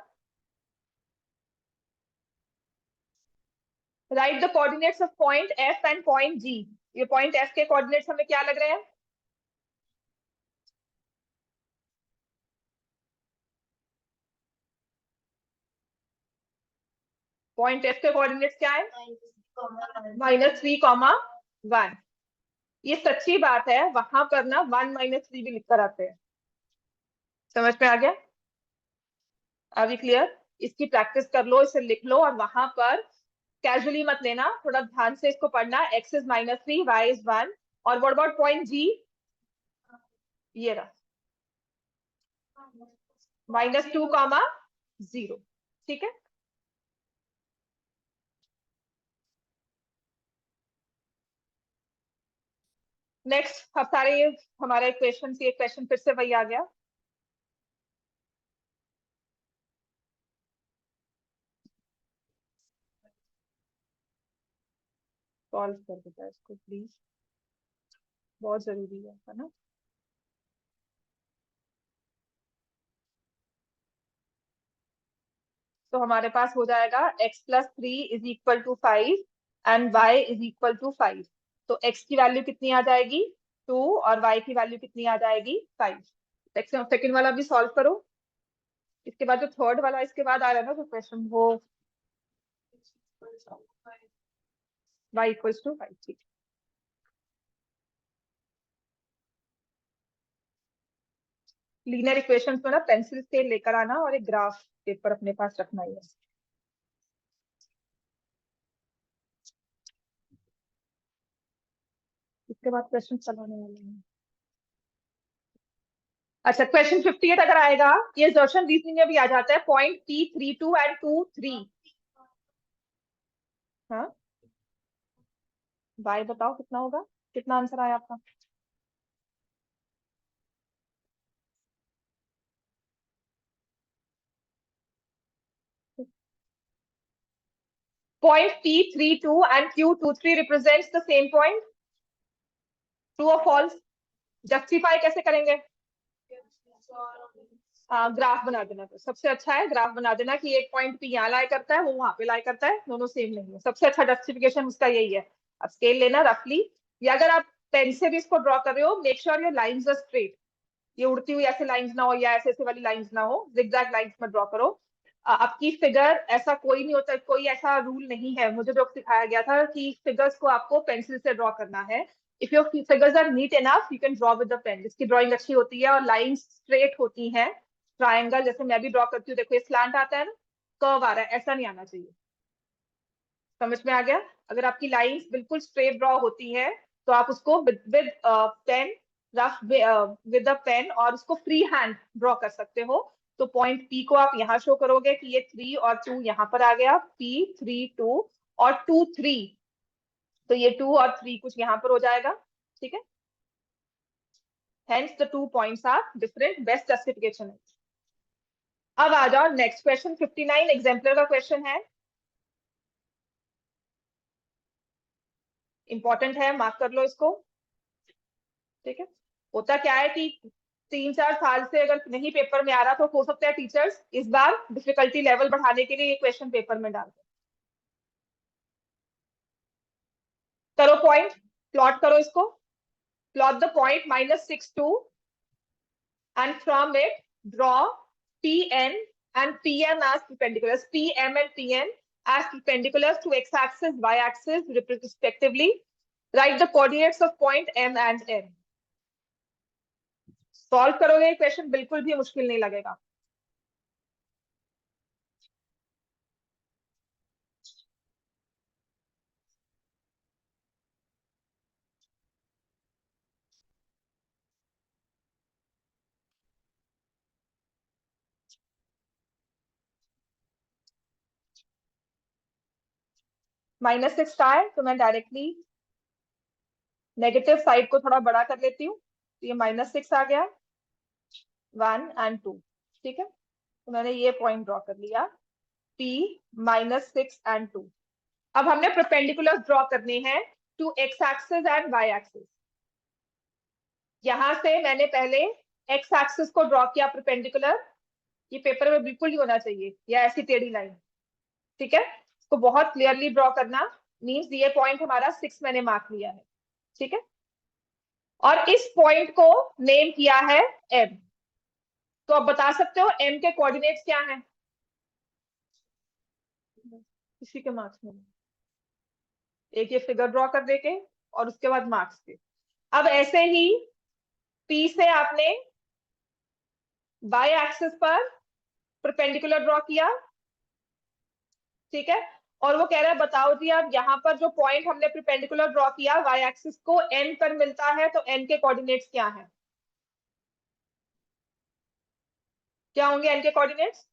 Right the coordinates of point F and point G. ये पॉइंट एफ के कोऑर्डिनेट्स हमें क्या लग रहे हैं? पॉइंट एफ के कोऑर्डिनेट्स क्या है? -3,1। ये सच्ची बात है, वहां पर ना 1 -3 भी लिख कर आते हैं। समझ में आ गया? अभी क्लियर? इसकी प्रैक्टिस कर लो, इसे लिख लो, और वहां पर कैजुअली मत लेना, थोड़ा ध्यान से इसको पढ़ना। X is -3, y is 1। और व्हाट अबाउट पॉइंट जी? ये रहा, -2,0। ठीक है। नेक्स्ट, अब सारे ये हमारे क्वेश्चन, ये क्वेश्चन फिर से वही आ गया। सॉल्व कर देता है इसको प्लीज, बहुत जरूरी है ना? तो हमारे पास हो जाएगा x+3 is equal to 5 and y is equal to 5। तो x की वैल्यू कितनी आ जाएगी 2 और y की वैल्यू कितनी आ जाएगी 5। सेकंड वाला भी सॉल्व करो। इसके बाद जो थर्ड वाला इसके बाद आ रहा है ना जो क्वेश्चन वो y इक्वल्स टू 5। ठीक। लीनियर इक्वेशंस में ना पेंसिल स्केल लेकर आना और एक ग्राफ पेपर अपने पास रखना ही है। इसके बाद क्वेश्चन चलाने वाले हैं। अच्छा क्वेश्चन 58 अगर आएगा ये असर्शन रीजनिंग में भी आ जाता है पॉइंट P32 एंड 23। हाँ बाय बताओ कितना होगा, कितना आंसर आया आपका। Point P32 and Q23 represents the same point. True or false? Justify कैसे करेंगे। ग्राफ बना देना, तो सबसे अच्छा है ग्राफ बना देना कि एक पॉइंट पी यहाँ लाई करता है वो वहां पे लाई करता है, दोनों सेम नहीं है। सबसे अच्छा जस्टिफिकेशन उसका यही है। अब स्केल लेना रफली, या अगर आप पेन से भी इसको ड्रॉ कर रहे हो make sure your lines are straight. ये उड़ती हुई ऐसे लाइंस ना हो या ऐसे ऐसे वाली लाइंस ना हो, जिगजैग लाइंस में ड्रॉ करो। आपकी फिगर ऐसा कोई नहीं होता, कोई ऐसा रूल नहीं है मुझे जो सिखाया गया था कि फिगर्स को आपको पेंसिल से ड्रॉ करना है। If your figures are neat enough you can draw with the pen. जिसकी ड्राइंग अच्छी होती है और लाइन स्ट्रेट होती है, ट्राइंगल जैसे मैं भी ड्रॉ करती हूँ देखो ये स्लैंट आता है ना, कर्व आ रहा है, ऐसा नहीं आना चाहिए। समझ में आ गया। अगर आपकी लाइंस बिल्कुल स्ट्रेट ड्रॉ होती है तो आप उसको with pen rough with a pen और उसको फ्री हैंड ड्रॉ कर सकते हो। तो पॉइंट पी को आप यहाँ शो करोगे कि ये 3 और 2 यहाँ पर आ गया, P3 2 और 2 3, तो ये 2 और 3 कुछ यहाँ पर हो जाएगा। ठीक है, hence the 2 points are different, best justification है। अब आ जाओ नेक्स्ट क्वेश्चन 59 एग्जाम्पलर का क्वेश्चन है, इंपॉर्टेंट है, मार्क कर लो इसको। ठीक है, होता क्या है कि 3-4 साल से अगर नहीं पेपर में आ रहा तो हो सकता है टीचर्स इस बार डिफिकल्टी लेवल बढ़ाने के लिए ये क्वेश्चन पेपर में डाल दें। करो पॉइंट, प्लॉट करो इसको। Plot the point -6 2 and from it draw Pn and Pm as perpendiculars. Pm and Pn as perpendiculars to x-axis, y-axis respectively. Write the coordinates of point M and N. Solve करोगे question बिल्कुल भी मुश्किल नहीं लगेगा। -6 का है तो मैं डायरेक्टली नेगेटिव साइड को थोड़ा बड़ा कर लेती हूँ, तो ये -6 आ गया 1 and 2। ठीक है, तो मैंने ये पॉइंट ड्रॉ कर लिया P -6 and 2। अब हमने परपेंडिकुलर ड्रॉ करने हैं to x axis and y axis. यहां से मैंने पहले एक्स एक्सिस को ड्रॉ किया परपेंडिकुलर, ये पेपर में बिल्कुल नहीं होना चाहिए या ऐसी टेढ़ी लाइन। ठीक है, इसको बहुत क्लियरली ड्रॉ करना, मींस ये पॉइंट हमारा 6 मैंने मार्क लिया है। ठीक है, और इस पॉइंट को नेम किया है M। तो आप बता सकते हो M के कोऑर्डिनेट्स क्या हैं, किसी के मार्क्स में एक ये फिगर ड्रॉ कर देके और उसके बाद मार्क्स के। अब ऐसे ही P से आपने बाई एक्सिस पर परपेंडिकुलर ड्रॉ किया। ठीक है, और वो कह रहा है बताओ जी अब यहाँ पर जो पॉइंट हमने परपेंडिकुलर ड्रॉ किया वाई एक्सिस को N पर मिलता है, तो N के कोऑर्डिनेट्स क्या हैं, क्या होंगे N के कोऑर्डिनेट्स।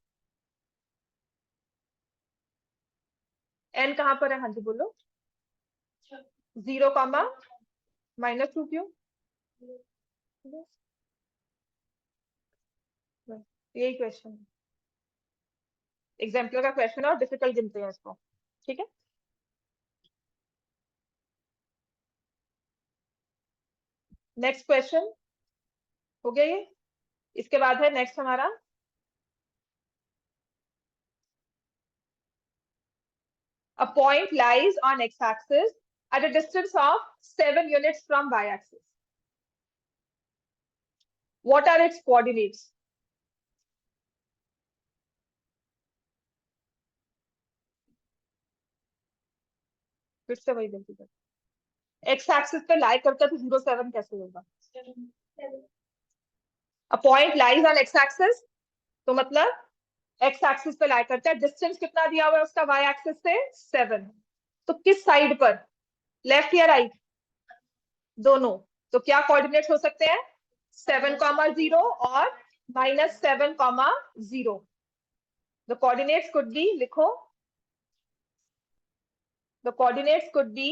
N कहाँ पर है, हाँ जी बोलो। 0, -2 क्यों, यही क्वेश्चन एग्जाम्पल का क्वेश्चन है और डिफिकल्ट गिनते हैं इसको। ठीक है, नेक्स्ट क्वेश्चन हो गया ये। इसके बाद है नेक्स्ट हमारा A point lies on x-axis at a distance of 7 units from y-axis. What are its coordinates? फिर से वही गलती कर एक्स एक्सिस पे लाई करता तो 0.7 कैसे होगा? A point lies on x-axis तो मतलब एक्स एक्सिस पे लाई करता है, डिस्टेंस कितना दिया हुआ है उसका वाई एक्सिस से 7। तो किस साइड पर, लेफ्ट या राइट? दोनों। तो क्या कोऑर्डिनेट्स हो सकते हैं? 7,0 और -7,0। द कोऑर्डिनेट्स कुड बी, लिखो, द कोऑर्डिनेट्स कुड बी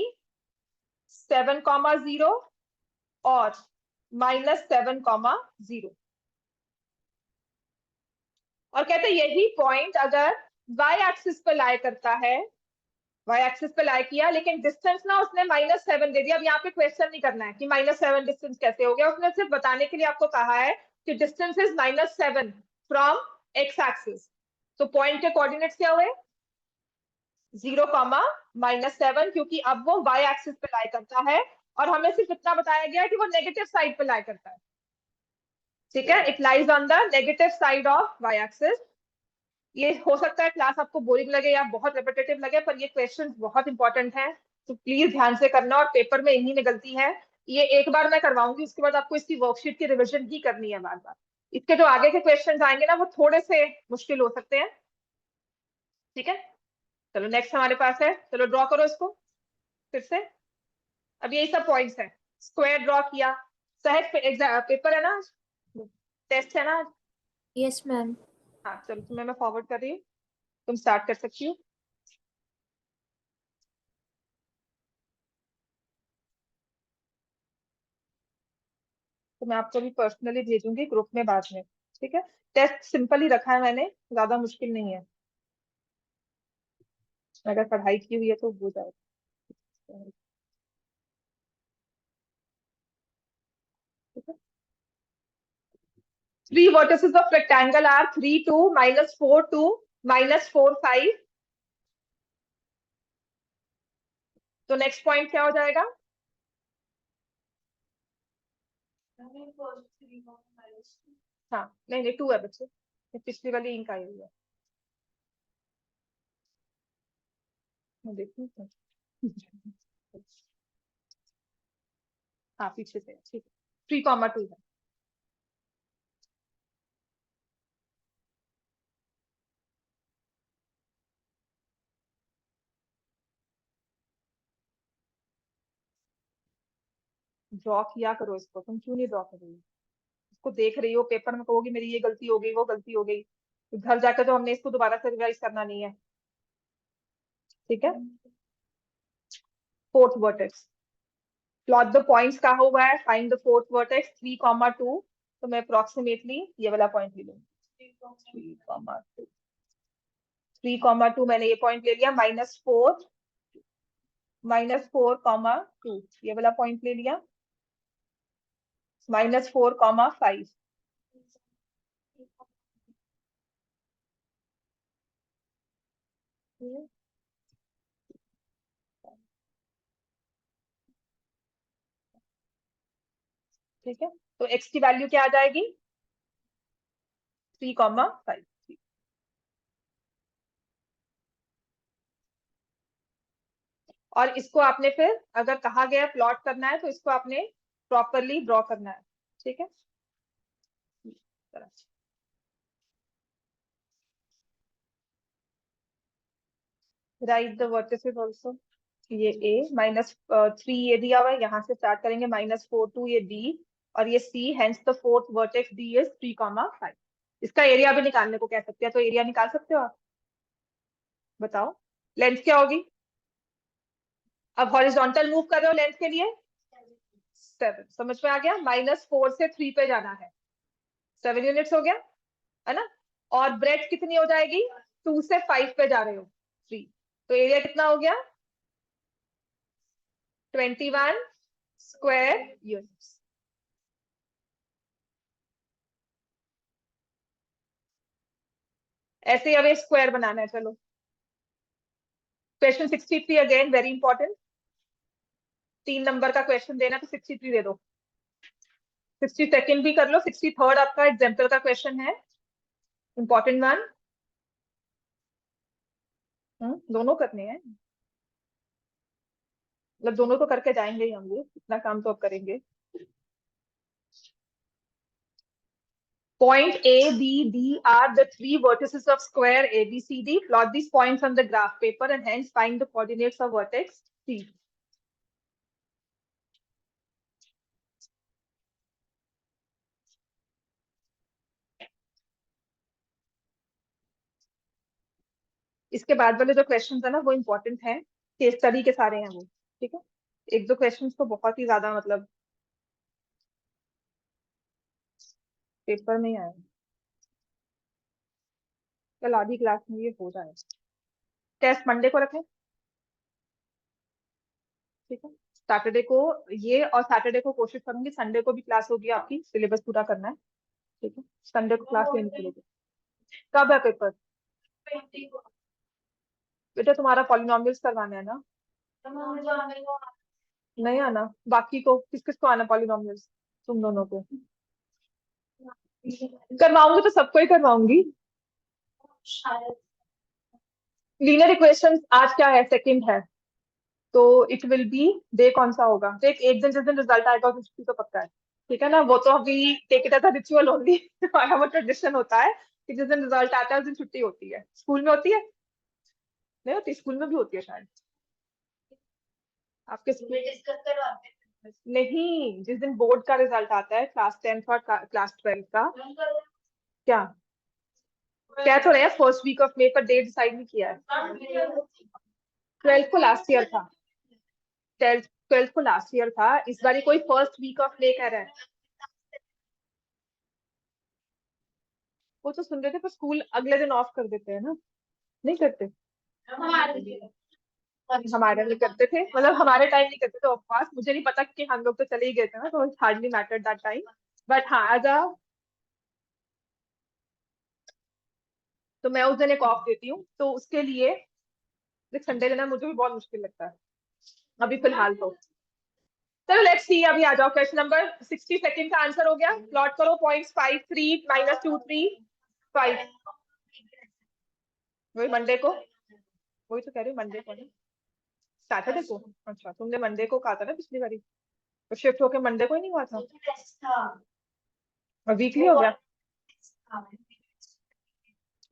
7,0 और -7,0। और कहते हैं यही पॉइंट अगर वाई एक्सिस पे लाई करता है, वाई एक्सिस पे लाई किया, लेकिन डिस्टेंस ना उसने -7 दे दिया। अब यहाँ पे क्वेश्चन नहीं करना है कि -7 डिस्टेंस कैसे हो गया, उसने सिर्फ बताने के लिए आपको कहा है कि distance is -7 from x axis. तो पॉइंट के कोऑर्डिनेट्स क्या हुए? 0,-7, क्योंकि अब वो वाई एक्सिस पे लाई करता है और हमें सिर्फ इतना बताया गया है कि वो नेगेटिव साइड पे लाई करता है। ठीक है, it lies on the negative side of y axis. ये हो सकता है क्लास आपको बोरिंग लगे या बहुत रेपिटेटिव लगे, पर ये क्वेश्चंस बहुत इंपॉर्टेंट हैं, तो प्लीज ध्यान से करना। और पेपर में इन्हीं में गलती है, ये एक बार मैं करवाऊंगी, उसके बाद आपको इसकी वर्कशीट की रिवीजन ही करनी है बार बार। इसके जो आगे के क्वेश्चंस आएंगे ना, वो थोड़े से मुश्किल हो सकते हैं। ठीक है, चलो नेक्स्ट हमारे पास है, चलो ड्रॉ करो इसको फिर से। अब यही सब पॉइंट्स है, स्क्वायर ड्रॉ किया। सहज पेपर है ना, टेस्ट है ना? Yes ma'am. हाँ चलो, तुम्हें मैं फॉरवर्ड कर रही हूँ, तुम स्टार्ट कर सकती हो। तो मैं आपको भी पर्सनली भेजूंगी ग्रुप में बाद में। ठीक है, टेस्ट सिंपल ही रखा है मैंने, ज्यादा मुश्किल नहीं है, अगर पढ़ाई की हुई है तो हो जाएगा। ठीक है, 3 vertices of rectangle are 3, 2, -4, 2, -4, 5। तो नेक्स्ट पॉइंट क्या हो जाएगा? हाँ नहीं नहीं, 2 है बच्चे, ये पिछली वाली इंक आई हुई है, मैं देखूँ तो। हाँ पीछे से, ठीक है, 3,2 है। ड्रॉ किया करो इसको, तुम क्यों नहीं ड्रॉ कर रही हो? इसको देख रही हो, पेपर में कहोगी मेरी ये गलती हो गई वो गलती हो गई, तो घर जाकर तो हमने इसको दोबारा से रिवाइज करना नहीं है। ठीक है, fourth vertex, plot the points कहा हुआ है, फाइंड द फोर्थ वर्टेक्स 3,2। तो मैं अप्रोक्सीमेटली ये वाला पॉइंट ले लूंगी, 3,2। 3,2 मैंने ये पॉइंट ले लिया, -4,2 ये वाला पॉइंट ले लिया, -4,5। ठीक है, तो x की वैल्यू क्या आ जाएगी? 3,5। और इसको आपने फिर अगर कहा गया प्लॉट करना है तो इसको आपने प्रॉपरली ड्रॉ करना है। ठीक है, राइट द वर्टिसेस आल्सो। ये a -3 ये दिया हुआ है, यहाँ से स्टार्ट करेंगे, -4, 2 ये b, और ये c, hence the fourth vertex d is 3,5। इसका एरिया भी निकालने को कह सकते हैं, तो एरिया निकाल सकते हो आप, बताओ लेंथ क्या होगी? अब हॉरिजॉन्टल मूव कर रहे हो लेंथ के लिए 7, समझ में आ गया? -4 से 3 पे जाना है, 7 यूनिट्स हो गया है ना? और ब्रेड कितनी हो जाएगी? 2 से 5 पे जा रहे हो, 3। तो एरिया कितना हो गया? 21 स्क्वायर यूनिट्स। ऐसे ही अब स्क्वायर बनाना है, चलो question 63 again very important, 3 number का क्वेश्चन देना तो 63 दे दो। 62nd भी कर लो, 63rd आपका एग्जाम्पल का क्वेश्चन है, इंपॉर्टेंट वन। दोनों करने हैं, मतलब दोनों तो करके जाएंगे ही हम लोग, इतना काम तो अब करेंगे। Point A, B, D are the three vertices of square ABCD. Plot these points on the graph paper and hence find the coordinates of vertex C. इसके बाद वाले जो क्वेश्चंस है ना वो इंपॉर्टेंट है, केस स्टडी के सारे हैं वो, ठीक है। एक दो क्वेश्चंस तो बहुत ही ज्यादा मतलब पेपर में ही आए, कल आधी क्लास में ये हो जाए। टेस्ट मंडे को रखें, ठीक है। सैटरडे को ये, और सैटरडे को कोशिश करूंगी संडे को भी क्लास होगी आपकी, सिलेबस पूरा करना है, ठीक है। संडे को क्लास लेनी पड़ेगी। कब है पेपर? बेटा तुम्हारा पॉलिनोमियल्स करवाना है ना? नहीं आना? बाकी को किस किस को आना पॉलिनोमियल्स? तुम दोनों को करवाऊंगी तो सबको ही करवाऊंगी। लीनियर इक्वेशंस आज क्या है? सेकंड है, तो इट विल बी डे कौन सा होगा? देख एक दिन जिस दिन रिजल्ट आएगा उस दिन तो पक्का है, ठीक है ना। वो तो अभी take it as a ritual only, हमारा वो ट्रेडिशन होता है कि जिस दिन रिजल्ट आता है उस दिन छुट्टी होती है। स्कूल में होती है? नहीं होती? स्कूल में भी होती है शायद, आपके स्कूल नहीं, जिस दिन बोर्ड का रिजल्ट आता है क्लास 10th और क्लास 12th का। क्या क्या तो रहे फर्स्ट वीक ऑफ मे, पर डेट डिसाइड नहीं किया है। 12th को लास्ट ईयर था, 12th को लास्ट ईयर था, इस बार कोई फर्स्ट वीक ऑफ मे कह रहा है। वो तो सुन रहे थे, पर स्कूल अगले दिन ऑफ कर देते हैं ना, नहीं करते? हमारे नहीं करते थे, मतलब हमारे टाइम नहीं करते थे ऑफकोर्स, मुझे नहीं पता कि हम लोग तो चले ही गए थे ना, तो hardly matter that time. But हाँ एज अ, तो मैं उस दिन एक ऑफ देती हूँ, तो उसके लिए संडे लेना मुझे भी बहुत मुश्किल लगता है अभी फिलहाल तो। चलो लेट्स सी, अभी आ जाओ। क्वेश्चन नंबर 62 का आंसर हो गया। प्लॉट करो पॉइंट्स 5 3 -2 3 5। वही मंडे को, वही तो कह रही हूँ मंडे को ना, सैटरडे को। अच्छा तुमने मंडे को कहा था ना पिछली बारी, तो शिफ्ट होके मंडे को ही नहीं हुआ था, और वीकली हो गया।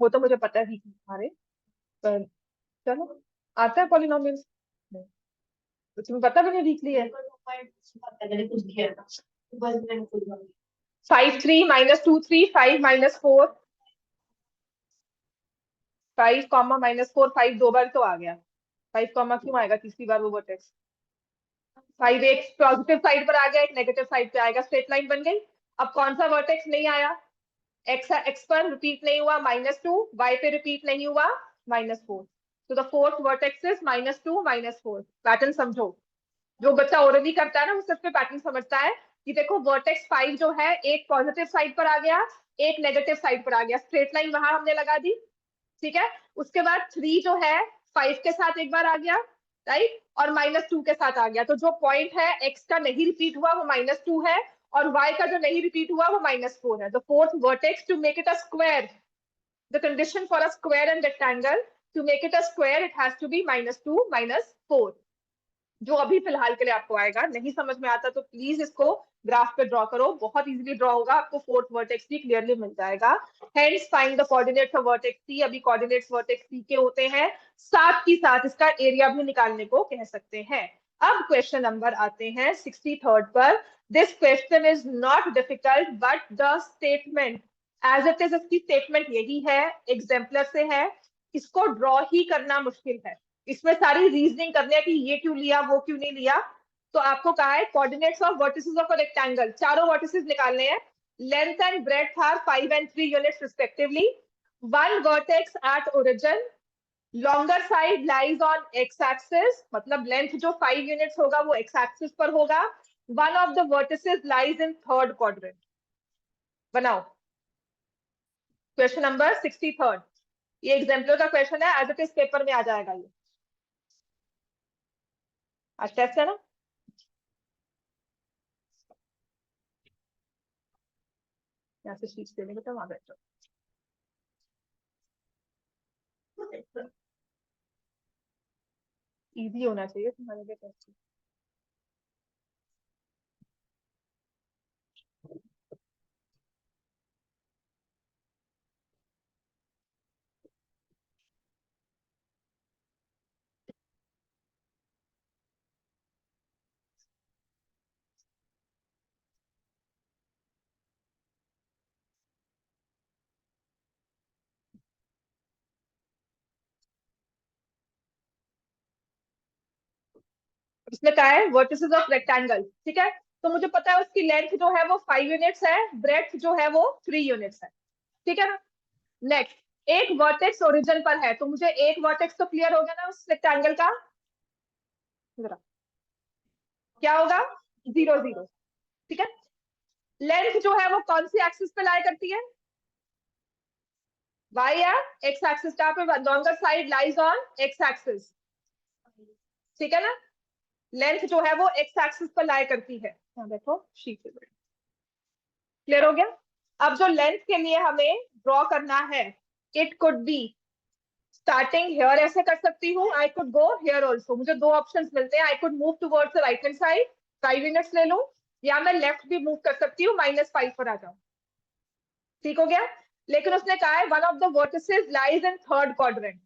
वो तो मुझे पता है वीकली हमारे, पर चलो आता है पॉलिनोमियल्स, तो तुम्हें पता भी नहीं वीकली है। 5 3 -2 3 5 -4 5 कॉमा -4 5 दो बार तो आ गया, 5 कॉमा क्यों आएगा तीसरी बार? वो वर्टेक्स 5 एक पॉजिटिव साइड पर आ गया, एक नेगेटिव साइड पे आएगा, स्ट्रेट लाइन बन गई। अब कौन सा वर्टेक्स नहीं आया? एक्स पर रिपीट नहीं हुआ -2, वाई पे रिपीट नहीं हुआ -4, तो the fourth vertex is -2 -4। Pattern समझो, जो बच्चा ओरली करता है ना वो सिर्फ पे पैटर्न समझता है कि देखो वर्टेक्स 5 जो है एक पॉजिटिव साइड पर आ गया, एक नेगेटिव साइड पर आ गया, स्ट्रेट लाइन वहां हमने लगा दी, ठीक है। उसके बाद 3 जो है 5 के साथ एक बार आ गया, राइट, और -2 के साथ आ गया, तो जो पॉइंट है एक्स का नहीं रिपीट हुआ वो -2 है, और y का जो नहीं रिपीट हुआ वो -4 है। The fourth vertex to make it a square, the condition for a square and rectangle, to make it a square it has to be -2 -4, जो अभी फिलहाल के लिए आपको आएगा। नहीं समझ में आता तो प्लीज इसको ग्राफ पे ड्रॉ करो, बहुत इजीली ड्रॉ होगा, आपको फोर्थ वर्टेक्स भी क्लियरली मिल जाएगा। Hence find the coordinates of vertex C. अभी कोऑर्डिनेट्स वर्टेक्स सी के होते हैं, साथ ही साथ इसका एरिया भी निकालने को कह सकते हैं। अब क्वेश्चन नंबर आते हैं 63rd पर। This question is not difficult but the statement as it is, इसकी स्टेटमेंट यही है, एग्जाम्पलर से है, इसको ड्रॉ ही करना मुश्किल है, इसमें सारी रीजनिंग करनी है कि ये क्यों लिया वो क्यों नहीं लिया। तो आपको कहा है coordinates of vertices of a rectangle, चारों वर्टिसेस निकालने हैं, length and breadth are 5 and 3 units respectively, one vertex at origin, longer side lies on x axis, मतलब लेंथ जो 5 यूनिट्स होगा वो एक्स एक्सिस पर होगा, one of the vertices lies in third quadrant. बनाओ क्वेश्चन नंबर 63rd, ये exemplar का question है, एज इट इज पेपर में आ जाएगा ये। आज टेस्ट है ना? यहाँ से शीट देने बेटा, वहां बैठो। इजी होना चाहिए तुम्हारे लिए टेस्ट। इसमें क्या है, वर्टिसेस ऑफ रेक्टेंगल, ठीक है। तो मुझे पता है उसकी लेंथ जो है वो 5 यूनिट्स है, ब्रेथ जो है वो 3 यूनिट्स है, ठीक है ना। नेक्स्ट, एक वर्टेक्स ओरिजिन पर है, तो मुझे एक वर्टेक्स तो क्लियर हो गया ना उस रेक्टेंगल का। जरा क्या होगा, 0 0, ठीक है। लेंथ जो है वो कौन सी एक्सिस पे लाई करती है, वाई या एक्स एक्सिस, जहां पे longer side lies on x axis, ठीक है ना। लेंथ जो है वो एक्स एक्सिस पर लाई करती है। यहाँ देखो शीट पे, क्लियर हो गया। अब जो लेंथ के लिए हमें ड्रॉ करना है, it could be starting here, ऐसे कर सकती हूँ, I could go here also. मुझे दो ऑप्शंस मिलते हैं, I could move towards the right hand side, 5 units ले लूं, या मैं लेफ्ट भी मूव कर सकती हूँ, -5 पर आ जाऊं, ठीक हो गया। लेकिन उसने कहा है one of the vertices lies in third quadrant.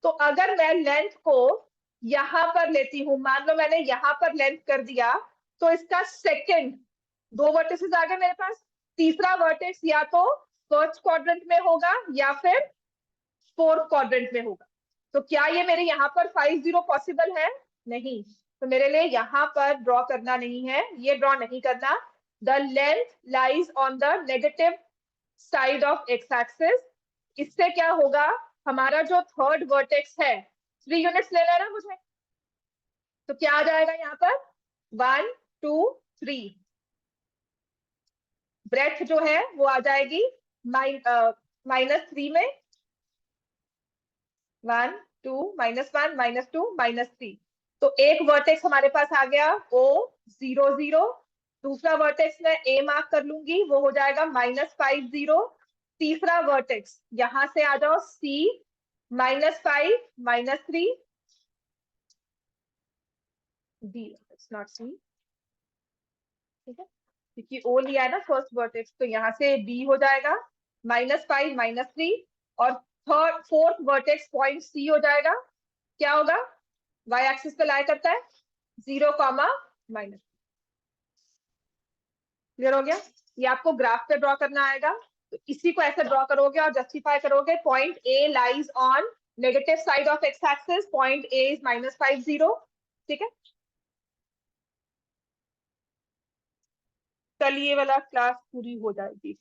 तो अगर मैं लेंथ को यहां पर लेती हूँ, मान लो मैंने यहां पर लेंथ कर दिया, तो इसका सेकंड, दो वर्टिसेस आ गए मेरे पास, तीसरा वर्टेक्स या तो फर्स्ट क्वाड्रेंट में होगा या फिर फोर्थ क्वाड्रेंट में होगा। तो क्या ये मेरे यहाँ पर 5 0 पॉसिबल है? नहीं। तो मेरे लिए यहाँ पर ड्रॉ करना नहीं है, ये ड्रॉ नहीं करना। The length lies on the negative side of x axis. इससे क्या होगा, हमारा जो थर्ड वर्टेक्स है, 3 यूनिट्स ले लेना मुझे, तो क्या आ जाएगा यहाँ पर, 1 2 3। ब्रेथ जो है वो आ जाएगी -3 में, 1 2 -1 -2 -3। तो एक वर्टेक्स हमारे पास आ गया O 0 0। दूसरा वर्टेक्स मैं ए मार्क कर लूंगी, वो हो जाएगा -5 0। तीसरा वर्टेक्स यहां से आ जाओ C, -5 -3 D, it's not C, ठीक है, क्योंकि O लिया है ना फर्स्ट वर्टेक्स, तो यहाँ से B हो जाएगा -5 -3। और third fourth vertex point C हो जाएगा, क्या होगा, वाई एक्सिस पे लाई करता है, 0, क्लियर हो गया। ये आपको ग्राफ पे ड्रॉ करना आएगा, तो इसी को ऐसे ड्रॉ करोगे और जस्टिफाई करोगे, point A lies on negative side of x axis, point A is -5 0, ठीक है। कल ये वाला क्लास पूरी हो जाएगी।